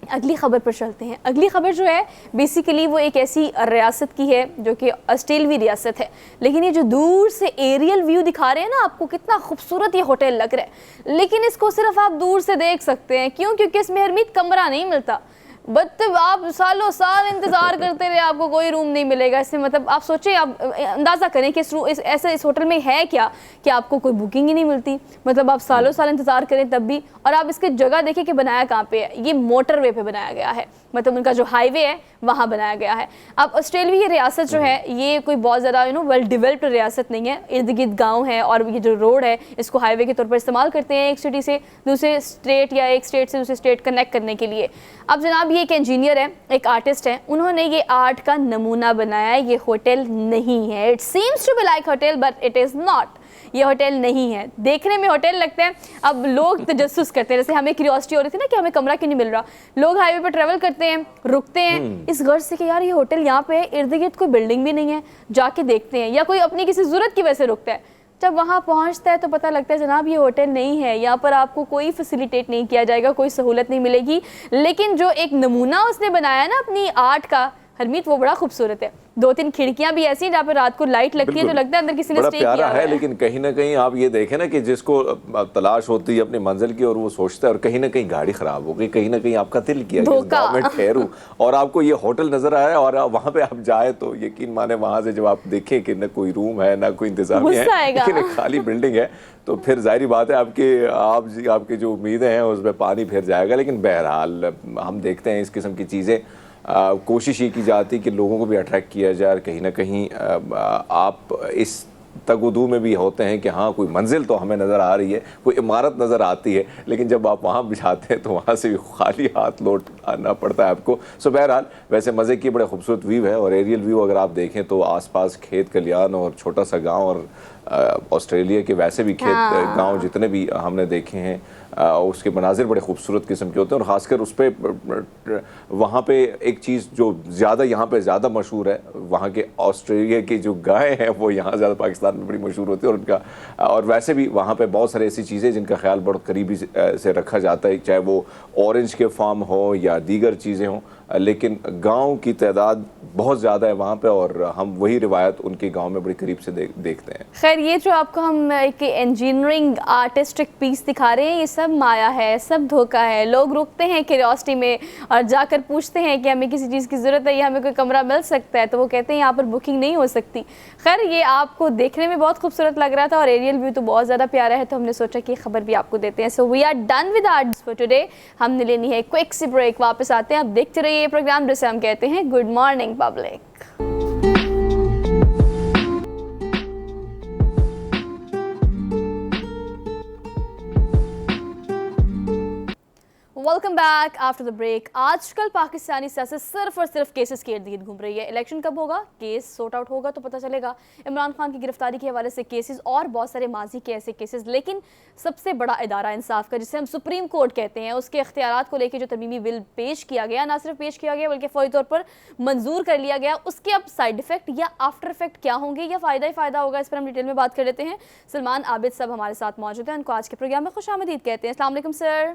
अगली ख़बर पर चलते हैं। अगली ख़बर जो है बेसिकली वो एक ऐसी रियासत की है जो कि ऑस्ट्रेलवी रियासत है, लेकिन ये जो दूर से एरियल व्यू दिखा रहे हैं ना आपको, कितना खूबसूरत ये होटल लग रहा है, लेकिन इसको सिर्फ आप दूर से देख सकते हैं। क्यों? क्योंकि इसमें हरमीत कमरा नहीं मिलता। मतलब आप सालों साल इंतज़ार करते रहे, आपको कोई रूम नहीं मिलेगा इसमें। मतलब आप सोचें, आप अंदाज़ा करें कि इस होटल में है क्या कि आपको कोई बुकिंग ही नहीं मिलती। मतलब आप सालों साल इंतज़ार करें तब भी। और आप इसकी जगह देखें कि बनाया कहाँ पे है, ये मोटरवे पे बनाया गया है, मतलब उनका जो हाईवे है वहाँ बनाया गया है। अब ऑस्ट्रेलिया ये रियासत जो है ये कोई बहुत ज़्यादा वेल डेवलप्ड रियासत नहीं है। इर्द गिर्द गाँव है और ये जो रोड है इसको हाईवे के तौर पर इस्तेमाल करते हैं एक सिटी से दूसरे स्टेट या एक स्टेट से दूसरे स्टेट कनेक्ट करने के लिए। अब जनाब ये एक इंजीनियर है, एक आर्टिस्ट है, उन्होंने ये आर्ट का नमूना बनाया है। ये होटल नहीं है, it seems to be like hotel but it is not. ये होटल नहीं है, देखने में होटल लगता है। अब लोग तजस्सुस करते हैं, जैसे हमें क्यूरियोसिटी हो रही थी ना कि हमें कमरा क्यों नहीं मिल रहा। लोग हाईवे पर ट्रैवल करते हैं, रुकते हैं इस गर्ज से कि यार ये होटल यहाँ पे है, इर्द गिर्द कोई बिल्डिंग भी नहीं है, जाके देखते हैं, या कोई अपनी किसी ज़रूरत की वजह से रुकता है। जब वहाँ पहुँचता है तो पता लगता है जनाब ये होटल नहीं है, यहाँ पर आपको कोई फैसिलिटेट नहीं किया जाएगा, कोई सहूलत नहीं मिलेगी। लेकिन जो एक नमूना उसने बनाया ना अपनी आर्ट का हरमीत, वो बड़ा खूबसूरत है। 2-3 खिड़कियां भी ऐसी हैं जहाँ पे रात को लाइट लगती है तो लगता है अंदर किसी ने बड़ा स्टे प्यारा किया हुआ है। लेकिन कहीं ना कहीं आप ये देखें ना कि जिसको तलाश होती है अपनी मंजिल की और वो सोचता है और कहीं ना कहीं गाड़ी खराब हो गई, कहीं ना कहीं आपका दिल किया कि इस गाँव में ठहरूं और आपको ये होटल नजर आया और वहां पे आप जाए तो यकीन माने वहां से जब आप देखें कि ना कोई रूम है ना कोई इंतजामिया है लेकिन एक खाली बिल्डिंग है तो फिर जाहिर बात है आपकी जो उम्मीदें हैं उसमें पानी फिर जाएगा। लेकिन बहरहाल हम देखते हैं इस किस्म की चीज़ें, कोशिश ये की जाती है कि लोगों को भी अट्रैक्ट किया जाए और कहीं ना कहीं आप इस तगुदू में भी होते हैं कि हाँ कोई मंजिल तो हमें नज़र आ रही है, कोई इमारत नज़र आती है, लेकिन जब आप वहाँ भी जाते हैं तो वहाँ से भी खाली हाथ लौट आना पड़ता है आपको। सो बहरहाल वैसे मज़े की बड़े खूबसूरत व्यू है और एरियल व्यू अगर आप देखें तो आसपास खेत खलियान और छोटा सा गांव और ऑस्ट्रेलिया के वैसे भी खेत गांव जितने भी हमने देखे हैं उसके मनाजिर बड़े खूबसूरत किस्म के होते हैं और ख़ासकर उस पर वहाँ पे एक चीज़ जो ज़्यादा यहाँ पे ज़्यादा मशहूर है, वहाँ के ऑस्ट्रेलिया की जो गाय हैं वो यहाँ ज़्यादा पाकिस्तान में बड़ी मशहूर होती है और उनका और वैसे भी वहाँ पे बहुत सारी ऐसी चीज़ें जिनका ख्याल बहुत करीबी से रखा जाता है, चाहे वो ऑरेंज के फार्म हो या दीगर चीज़ें हों, लेकिन गांव की तादाद बहुत ज़्यादा है वहाँ पे और हम वही रिवायत उनके गांव में बड़ी करीब से देखते हैं। खैर ये जो आपको हम एक इंजीनियरिंग आर्टिस्टिक पीस दिखा रहे हैं ये सब माया है, सब धोखा है। लोग रुकते हैं क्यूरियोसिटी में और जाकर पूछते हैं कि हमें किसी चीज़ की ज़रूरत है या हमें कोई कमरा मिल सकता है तो वो कहते हैं यहाँ पर बुकिंग नहीं हो सकती। खैर ये आपको देखने में बहुत खूबसूरत लग रहा था और एरियल व्यू तो बहुत ज़्यादा प्यारा है तो हमने सोचा कि खबर भी आपको देते हैं। So we are done with our for today. हमने लेनी है क्विक सी ब्रेक, वापस आते हैं। आप देखते रहिए ये प्रोग्राम जिसे हम कहते हैं good morning public. Welcome back after the break. आजकल पाकिस्तानी सियासत सिर्फ और सिर्फ केसेस के इर्द गिर्द घूम रही है। इलेक्शन कब होगा, केस सॉर्ट आउट होगा तो पता चलेगा। इमरान खान की गिरफ्तारी के हवाले से केसेस और बहुत सारे माजी के ऐसे केसेस, लेकिन सबसे बड़ा इदारा इंसाफ का जिसे हम सुप्रीम कोर्ट कहते हैं उसके इख्तियारात को लेकर जो तरमीमी बिल पेश किया गया, ना सिर्फ पेश किया गया बल्कि फौरी तौर पर मंजूर कर लिया गया, उसके अब साइड इफेक्ट या आफ्टर इफेक्ट क्या होंगे या फ़ायदा ही फ़ायदा होगा, इस पर हम डिटेल में बात कर लेते हैं। सलमान आबिद साहब हमारे साथ मौजूद हैं, उनको आज के प्रोग्राम में खुशामदीद कहते हैं। अस्सलाम वालेकुम सर।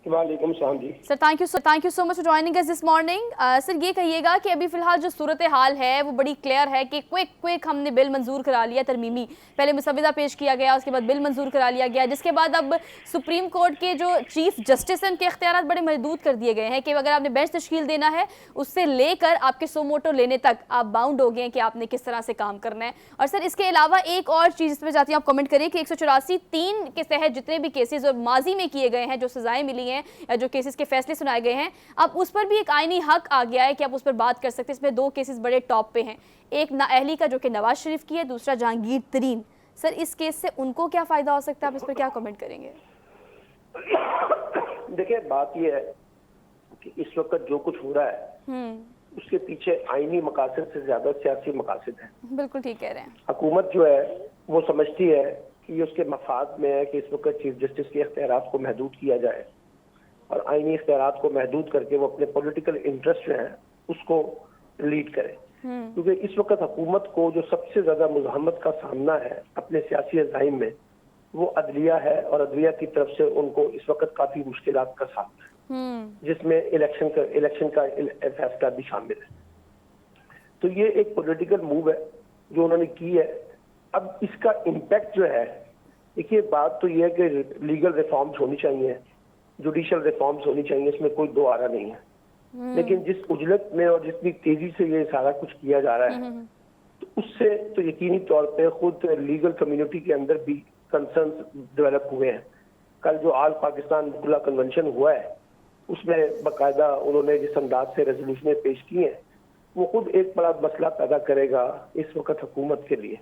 वालेकुम सलाम जी sir thank you so much for joining us this morning. Sir ये कहिएगा कि अभी फिलहाल जो सूरत हाल है वो बड़ी क्लियर है कि क्विक हमने बिल मंजूर करा लिया तरमीमी, पहले मुसविदा पेश किया गया उसके बाद बिल मंजूर करा लिया गया, जिसके बाद अब सुप्रीम कोर्ट के जो चीफ जस्टिस हैं उनके इख्तियारात बड़े महदूद कर दिए गए हैं कि अगर आपने बेंच तश्कील देना है उससे लेकर आपके सो मोटो लेने तक आप बाउंड हो गए हैं कि आपने किस तरह से काम करना है। और सर इसके अलावा एक और चीज़ इस पर चाहती हूँ आप कमेंट करिए कि 184(3) के तहत जितने भी केसेस और माजी में किए गए हैं, जो सजाएं मिली हैं या जो केसेस के फैसले सुनाए गए हैं, अब उस पर भी एक आईनी हक आ गया है कि आप उस पर बात कर सकते हैं। इसमें 2 केसेस बड़े टॉप पे हैं, एक नाअहली का जो कि नवाज शरीफ की है, दूसरा जहांगीर तरीन। सर इस केस से उनको क्या फायदा हो सकता है, आप इस पर क्या कमेंट करेंगे? देखिए बात यह है कि इस वक्त जो कुछ हो रहा है उसके पीछे आईनी मकासद से ज्यादा सियासी मकासद है। बिल्कुल ठीक कह रहे हैं। हुकूमत जो है वो समझती है कि ये उसके मफाद में है कि इस वक्त चीफ जस्टिस के इख्तियारात को महदूद किया जाए और आईनी इख्तियारात को महदूद करके वो अपने पॉलिटिकल इंटरेस्ट जो है उसको लीड करे। क्योंकि इस वक्त हुकूमत को जो सबसे ज्यादा मुज़ाहमत का सामना है अपने सियासी अज़ाइम में वो अदलिया है और अदलिया की तरफ से उनको इस वक्त काफी मुश्किलात का सामना है, जिसमें इलेक्शन का फैसला भी शामिल है। तो ये एक पॉलिटिकल मूव है जो उन्होंने की है। अब इसका इम्पैक्ट जो है, देखिए बात तो ये है कि लीगल रिफॉर्म्स होनी चाहिए, जुडिशल रिफॉर्म्स होनी चाहिए, इसमें कोई दो आरा नहीं है। लेकिन जिस उजलत में और जितनी तेजी से ये सारा कुछ किया जा रहा है तो उससे तो यकीनी तौर पे खुद लीगल कम्युनिटी के अंदर भी कंसर्न्स डेवलप हुए हैं। कल जो आल पाकिस्तान मुकल्ला कन्वेंशन हुआ है उसमें बाकायदा उन्होंने जिस अंदाज से रेजोल्यूशन पेश की है वो खुद एक बड़ा मसला पैदा करेगा इस वक्त हुकूमत के लिए।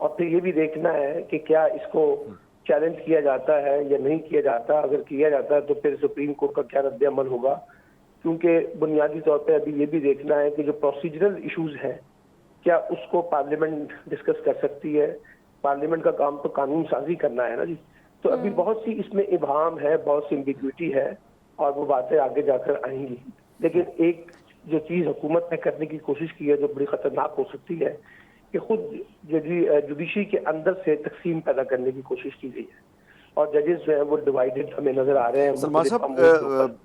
और फिर ये भी देखना है कि क्या इसको चैलेंज किया जाता है या नहीं किया जाता। अगर किया जाता है तो फिर सुप्रीम कोर्ट का क्या रद्द अमल होगा, क्योंकि बुनियादी तौर पे अभी ये भी देखना है कि जो प्रोसीजरल इश्यूज हैं क्या उसको पार्लियामेंट डिस्कस कर सकती है। पार्लियामेंट का काम तो कानून साजी करना है ना जी। तो अभी बहुत सी इसमें इबहम है, बहुत सी एम्बिग्विटी है और वो बातें आगे जाकर आएंगी। लेकिन एक जो चीज हुकूमत ने करने की कोशिश की है जो बड़ी खतरनाक हो सकती है कि खुद जुडिशरी के अंदर से तकसीम पैदा करने की कोशिश की गई है और जजेस जो है वो डिवाइडेड हमें नजर आ रहे हैं। सलमान साहब,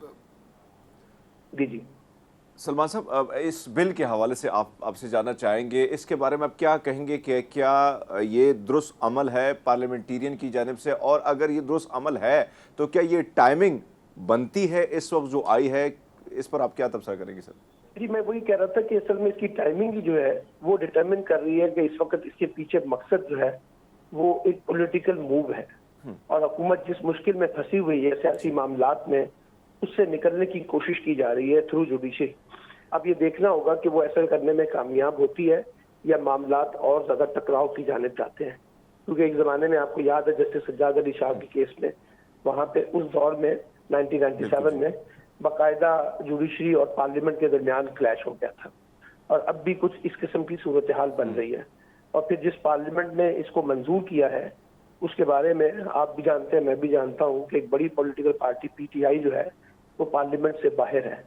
जी सलमान साहब, अब इस बिल के हवाले से आपसे जानना चाहेंगे, इसके बारे में आप क्या कहेंगे कि क्या ये दुरुस्त अमल है पार्लियामेंटेरियन की जानिब से, और अगर ये दुरुस्त अमल है तो क्या ये टाइमिंग बनती है इस वक्त जो आई है, इस पर आप क्या तबसरा करेंगे सर? जी, मैं वही कह रहा था कि असल में इसकी टाइमिंग ही जो है वो डिटरमिन कर रही है कि इस वक्त इसके पीछे मकसद जो है वो एक पॉलिटिकल मूव है, और हुकूमत जिस मुश्किल में फंसी हुई है सियासी मामलात में, उससे निकलने की कोशिश की जा रही है थ्रू जुडिशरी। अब ये देखना होगा कि वो ऐसा करने में कामयाब होती है या मामलात और ज्यादा टकराव की जानिब जाते हैं। क्योंकि एक जमाने में आपको याद है जस्टिस सज्जाद अली शाह के केस में, वहां पे उस दौर में 1997 में बाकायदा जुडिशरी और पार्लियामेंट के दरमियान क्लैश हो गया था, और अब भी कुछ इस किस्म की सूरत हाल बन रही है। और फिर जिस पार्लियामेंट ने इसको मंजूर किया है उसके बारे में आप भी जानते हैं, मैं भी जानता हूं कि एक बड़ी पॉलिटिकल पार्टी पीटीआई जो है वो पार्लियामेंट से बाहर है,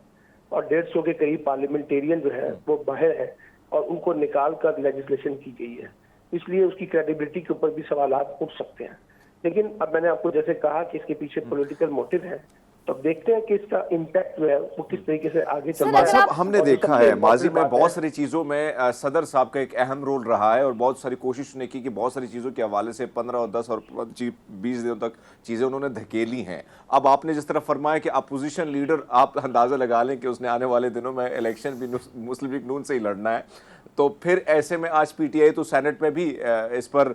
और 150 के करीब पार्लियामेंटेरियन जो है वो बाहर है, और उनको निकाल कर लेजिस्लेशन की गई है। इसलिए उसकी क्रेडिबिलिटी के ऊपर भी सवालात उठ सकते हैं। लेकिन अब मैंने आपको जैसे कहा कि इसके पीछे पॉलिटिकल मोटिव है, तो अब देखते हैं कि इसका इम्पैक्ट जो है वो किस तरीके से आगे चल रहा सलमान साहब, हमने और देखा सबसे है माजी important में बात बहुत है- सारी चीज़ों में सदर साहब का एक अहम रोल रहा है, और बहुत सारी कोशिश उन्होंने की कि बहुत सारी चीज़ों के हवाले से 15 और 10 और 20 दिनों तक चीज़ें उन्होंने धकेली हैं। अब आपने जिस तरह फरमाया कि अपोजिशन लीडर, आप अंदाज़ा लगा लें कि उसने आने वाले दिनों में इलेक्शन भी मुस्लिम लीग नून से ही लड़ना है, तो फिर ऐसे में आज पीटीआई तो सेनेट में भी इस पर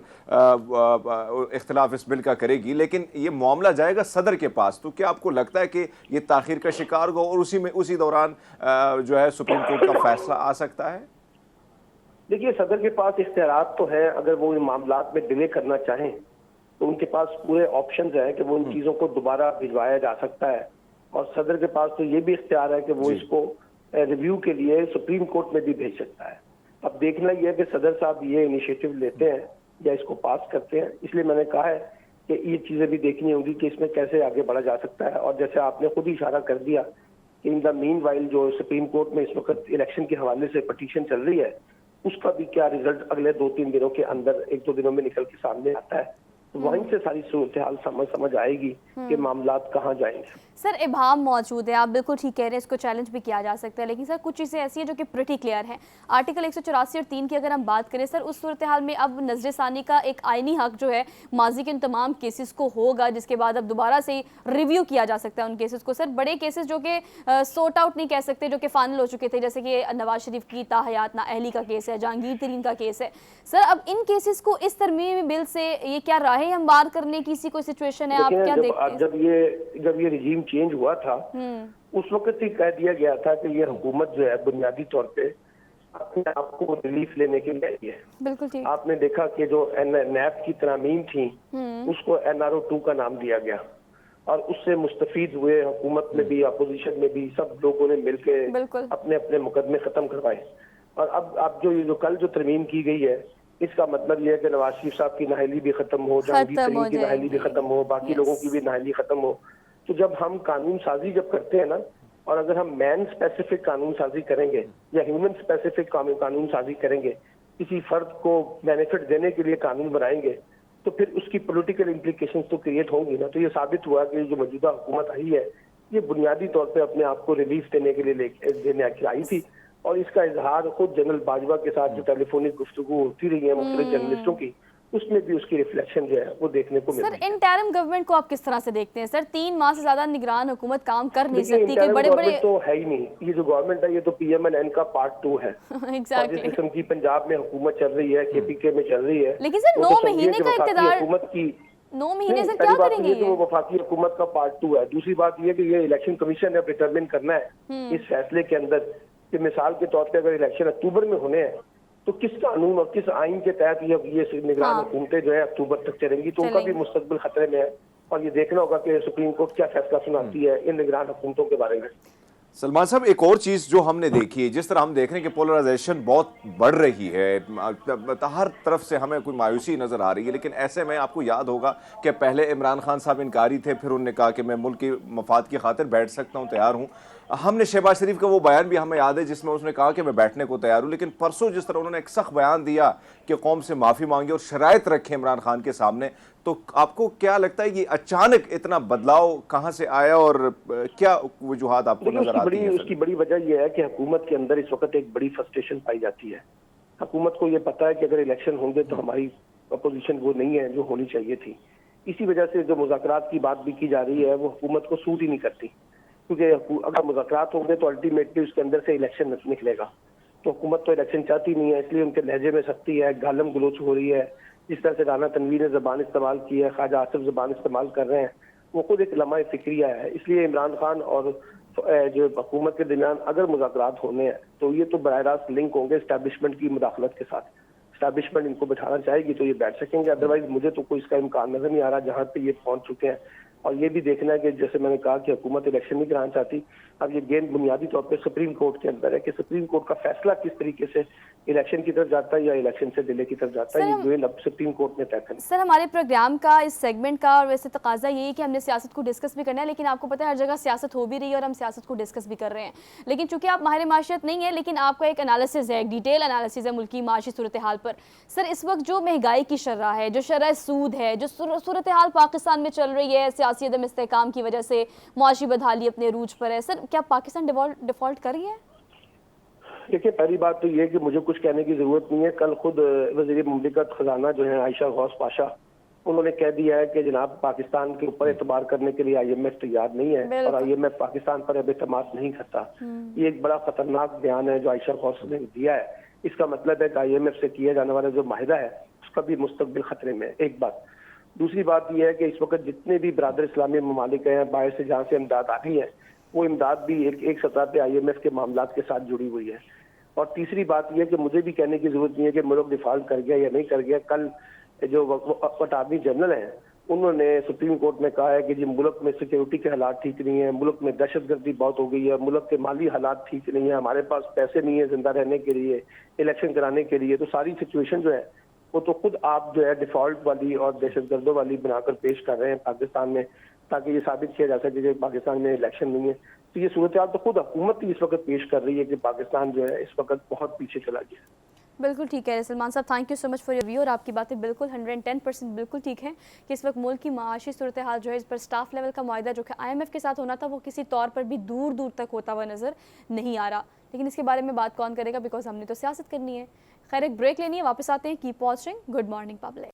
इख्तिलाफ इस बिल का करेगी, लेकिन ये मामला जाएगा सदर के पास, तो क्या आपको लगता है कि ये ताखीर का शिकार होगा और उसी दौरान जो है सुप्रीम कोर्ट का फैसला आ सकता है? देखिए, सदर के पास इख्तियारात तो है, अगर वो इन मामलात में डिले करना चाहें तो उनके पास पूरे ऑप्शंस हैं कि वो इन चीजों को दोबारा भिजवाया जा सकता है, और सदर के पास तो ये भी इख्तियार है कि वो इसको रिव्यू के लिए सुप्रीम कोर्ट में भी भेज सकता है। अब देखना यह है कि सदर साहब ये इनिशिएटिव लेते हैं या इसको पास करते हैं। इसलिए मैंने कहा है कि ये चीजें भी देखनी होगी कि इसमें कैसे आगे बढ़ा जा सकता है। और जैसे आपने खुद ही इशारा कर दिया कि इन द मीन वाइल जो सुप्रीम कोर्ट में इस वक्त इलेक्शन के हवाले से पटिशन चल रही है, उसका भी क्या रिजल्ट अगले 2-3 दिनों के अंदर, 1-2 दिनों में निकल के सामने आता है, तो वहीं से सारी सूरत हाल समझ आएगी कि मामलात कहाँ जाएंगे। सर, इबाम मौजूद है, आप बिल्कुल ठीक कह रहे हैं, इसको चैलेंज भी किया जा सकता है, लेकिन सर कुछ चीज़ें ऐसी हैं जो कि प्रिटी क्लियर हैं। आर्टिकल 184 और 3 की अगर हम बात करें सर, उस सूरत हाल में अब नजर सानी का एक आइनी हक जो है माजी के इन तमाम केसेस को होगा, जिसके बाद अब दोबारा से रिव्यू किया जा सकता है उन केसेस को। सर, बड़े केसेस जो कि सॉर्ट आउट नहीं कह सकते, जो कि फाइनल हो चुके थे, जैसे कि नवाज शरीफ की ताहयात नाअहली का केस है, जहांगीर तरीन का केस है, सर अब इन केसेस को इस तरमीमी बिल से ये क्या राहें हमवार करने की सी कोई सिचुएशन है, आप क्या देखते हैं? जब ये रिजीम चेंज हुआ था उस वक्त ही कह दिया गया था कि ये हुकूमत जो है बुनियादी तौर पे अपने आप को रिलीफ लेने के लिए आई है। बिल्कुल ठीक। आपने देखा कि जो नैब की तरामीम थी उसको NRO 2 का नाम दिया गया, और उससे मुस्तफीद हुए हुकूमत में भी अपोजिशन में भी सब लोगों ने मिलकर अपने अपने मुकदमे खत्म करवाए। और अब जो कल जो तरमीम की गई है, इसका मतलब यह है कि नवाज शरीफ साहब की नाअहली भी खत्म हो, जहांगीर तरीन की नाअहली भी खत्म हो, बाकी लोगों की भी नाअहली खत्म हो। तो जब हम कानून साजी जब करते हैं ना, और अगर हम मैन स्पेसिफिक कानून साजी करेंगे या ह्यूमन स्पेसिफिक कानून साजी करेंगे, किसी फर्द को बेनिफिट देने के लिए कानून बनाएंगे, तो फिर उसकी पॉलिटिकल इम्प्लीकेशंस तो क्रिएट होंगी ना। तो ये साबित हुआ कि जो मौजूदा हुकूमत आई है ये बुनियादी तौर पे अपने आप को रिलीफ देने के लिए देने की आई थी, और इसका इजहार खुद जनरल बाजवा के साथ जो टेलीफोनिक गुफ्तगू होती रही है मुख्तलिफ जर्नलिस्टों की, उसमें भी उसकी रिफ्लेक्शन जो है वो देखने को मिल रही है। सर, इंटरिम गवर्नमेंट को आप किस तरह से देखते हैं? सर, 3 माह से ज्यादा निगरान हुकूमत काम कर नहीं सकती, कोई बड़े तो है ही नहीं। ये जो गवर्नमेंट है ये तो PMNN का पार्ट 2 है। एग्जैक्टली। जिस किस्म की पंजाब में हुकूमत चल रही है, KPK में चल रही है, लेकिन सर 9 महीने का इक़्तिदार, हुकूमत की 9 महीने से क्या करेंगे ये? वो वफाकी हुकूमत का पार्ट 2 है। दूसरी बात ये कि ये इलेक्शन कमीशन ने डिटरमिन करना है इस फैसले के अंदर कि मिसाल के तौर पे अगर इलेक्शन अक्टूबर में होने हैं तो किस कानून और किस आइन के तहत ये निगरान हुकूमतें जो है अक्टूबर तक चलेंगी, तो उनका भी मुस्तकबिल खतरे में है। और ये देखना होगा कि सुप्रीम कोर्ट क्या फैसला सुनाती है इन निगरान हुकूमतों के बारे में। सलमान साहब, एक और चीज़ जो हमने देखी है, जिस तरह हम देख रहे हैं कि पोलराइजेशन बहुत बढ़ रही है, हर तरफ से हमें कोई मायूसी नज़र आ रही है, लेकिन ऐसे में आपको याद होगा कि पहले इमरान खान साहब इनकारी थे, फिर उन्होंने कहा कि मैं मुल्क की मफाद की खातिर बैठ सकता हूँ, तैयार हूँ। हमने शहबाज शरीफ का वो बयान भी हमें याद है जिसमें उसने कहा कि मैं बैठने को तैयार हूं, लेकिन परसों जिस तरह उन्होंने एक सख्त बयान दिया कि कौम से माफ़ी मांगी और शराइत रखे इमरान खान के सामने, तो आपको क्या लगता है कि अचानक इतना बदलाव कहां से आया और क्या वजूहात आपको नजर आती हैं? उसकी बड़ी वजह यह है कि हुकूमत के अंदर इस वक्त एक बड़ी फ्रस्ट्रेशन पाई जाती है। हुकूमत को यह पता है कि अगर इलेक्शन होंगे तो हमारी अपोजिशन वो नहीं है जो होनी चाहिए थी। इसी वजह से जो मुज़ाकरात की बात भी की जा रही है वो हुकूमत को सूट ही नहीं करती, क्योंकि अगर मुज़ाकरात होंगे तो अल्टीमेटली उसके अंदर से इलेक्शन निकलेगा। तो हुकूमत तो इलेक्शन चाहती नहीं है, इसलिए उनके लहजे में सख्ती है, गालम गलोच हो रही है। जिस तरह से राना तनवीर ने जबान इस्तेमाल की है, ख्वाजा आसिफ जबान इस्तेमाल कर रहे हैं, वो खुद एक लम्हा फिक्रिया है। इसलिए इमरान खान और जो हुकूमत के दरमियान अगर मुज़ाकरात होने हैं तो ये तो बराह रास्त लिंक होंगे इस्टेब्लिशमेंट की मुदाखलत के साथ। इस्टेब्लिशमेंट इनको बिठाना चाहेगी तो ये बैठ सकेंगे, अदरवाइज मुझे तो कोई इसका इम्कान नजर नहीं आ रहा जहाँ पे ये पहुंच चुके हैं। और ये भी देखना है कि जैसे मैंने कहा कि हुकूमत इलेक्शन नहीं कराना चाहती। अब ये गेंद बुनियादी तौर पे सुप्रीम कोर्ट के अंदर है कि सुप्रीम कोर्ट का फैसला किस तरीके से इलेक्शन की तरफ जाता है या इलेक्शन से डिले की तरफ जाता है, ये जो सुप्रीम कोर्ट ने तय करना। सर, हमारे प्रोग्राम का इस सेगमेंट का और वैसे तकाजा यही है कि हमने सियासत को डिस्कस भी करना है, लेकिन आपको पता है हर जगह सियासत हो भी रही है और हम सियासत को डिस्कस भी कर रहे हैं। लेकिन चूंकि आप माहिर माशियत नहीं है, लेकिन आपका एक एनालिसिस है, एक डिटेल एनालिसिस है मुल्क की माशी सूरत हाल पर। सर, इस वक्त जो महंगाई की शर्रा है, जो शर्रा सूद है, जो सूरत हाल पाकिस्तान में चल रही है सियासी अदम इस्तेहकाम की वजह से, मुआशी बदहाली अपने रूज पर है, सर क्या पाकिस्तान डिफॉल्ट कर रही है? देखिए, पहली बात तो ये है कि मुझे कुछ कहने की जरूरत नहीं है। कल खुद वज़ीर मुमलिकत खजाना जो है आयशा गौस पाशा, उन्होंने कह दिया है कि जनाब पाकिस्तान के ऊपर एतबार करने के लिए IMF तैयार नहीं है और IMF पाकिस्तान पर अब एतमाद नहीं करता। ये एक बड़ा खतरनाक बयान है जो आयशा गौस ने दिया है। इसका मतलब है कि IMF से किया जाने वाला जो माहिदा है उसका भी मुस्तकबिल खतरे में है, एक बात। दूसरी बात यह है कि इस वक्त जितने भी बरादर इस्लामी ममालिक हैं बाहर से जहाँ से इमदाद आ रही है, वो इमदाद भी एक सतह पे IMF के मामला के साथ जुड़ी हुई है। और तीसरी बात यह कि मुझे भी कहने की जरूरत नहीं है कि मुल्क डिफॉल्ट कर गया या नहीं कर गया। कल जो अटॉर्नी जनरल हैं उन्होंने सुप्रीम कोर्ट में कहा है कि जी मुल्क में सिक्योरिटी के हालात ठीक नहीं है, मुल्क में दहशतगर्दी बहुत हो गई है, मुल्क के माली हालात ठीक नहीं है, हमारे पास पैसे नहीं है जिंदा रहने के लिए, इलेक्शन कराने के लिए। तो सारी सिचुएशन जो है वो तो खुद आप जो है डिफॉल्ट वाली और दहशतगर्दों वाली बनाकर पेश कर रहे हैं पाकिस्तान में, ताकि ये साबित किया जा सके कि पाकिस्तान में इलेक्शन नहीं है। तो ये सूरत हाल तो खुद हुकूमत ही इस वक्त पेश कर रही है कि पाकिस्तान जो है इस वक्त बहुत पीछे चला गया। बिल्कुल ठीक है सलमान साहब, thank you so much for your view. और आपकी बातें बिल्कुल 110% बिल्कुल ठीक है कि इस वक्त मुल्क की माशी सूरत हाल जो है इस पर स्टाफ लेवल का मुआहदा जो कि IMF के साथ होना था वो किसी तौर पर भी दूर दूर तक होता हुआ नज़र नहीं आ रहा। लेकिन इसके बारे में बात कौन करेगा, बिकॉज हमने तो सियासत करनी है। खैर, एक ब्रेक लेनी है, वापस आते हैं। Keep watching good morning public.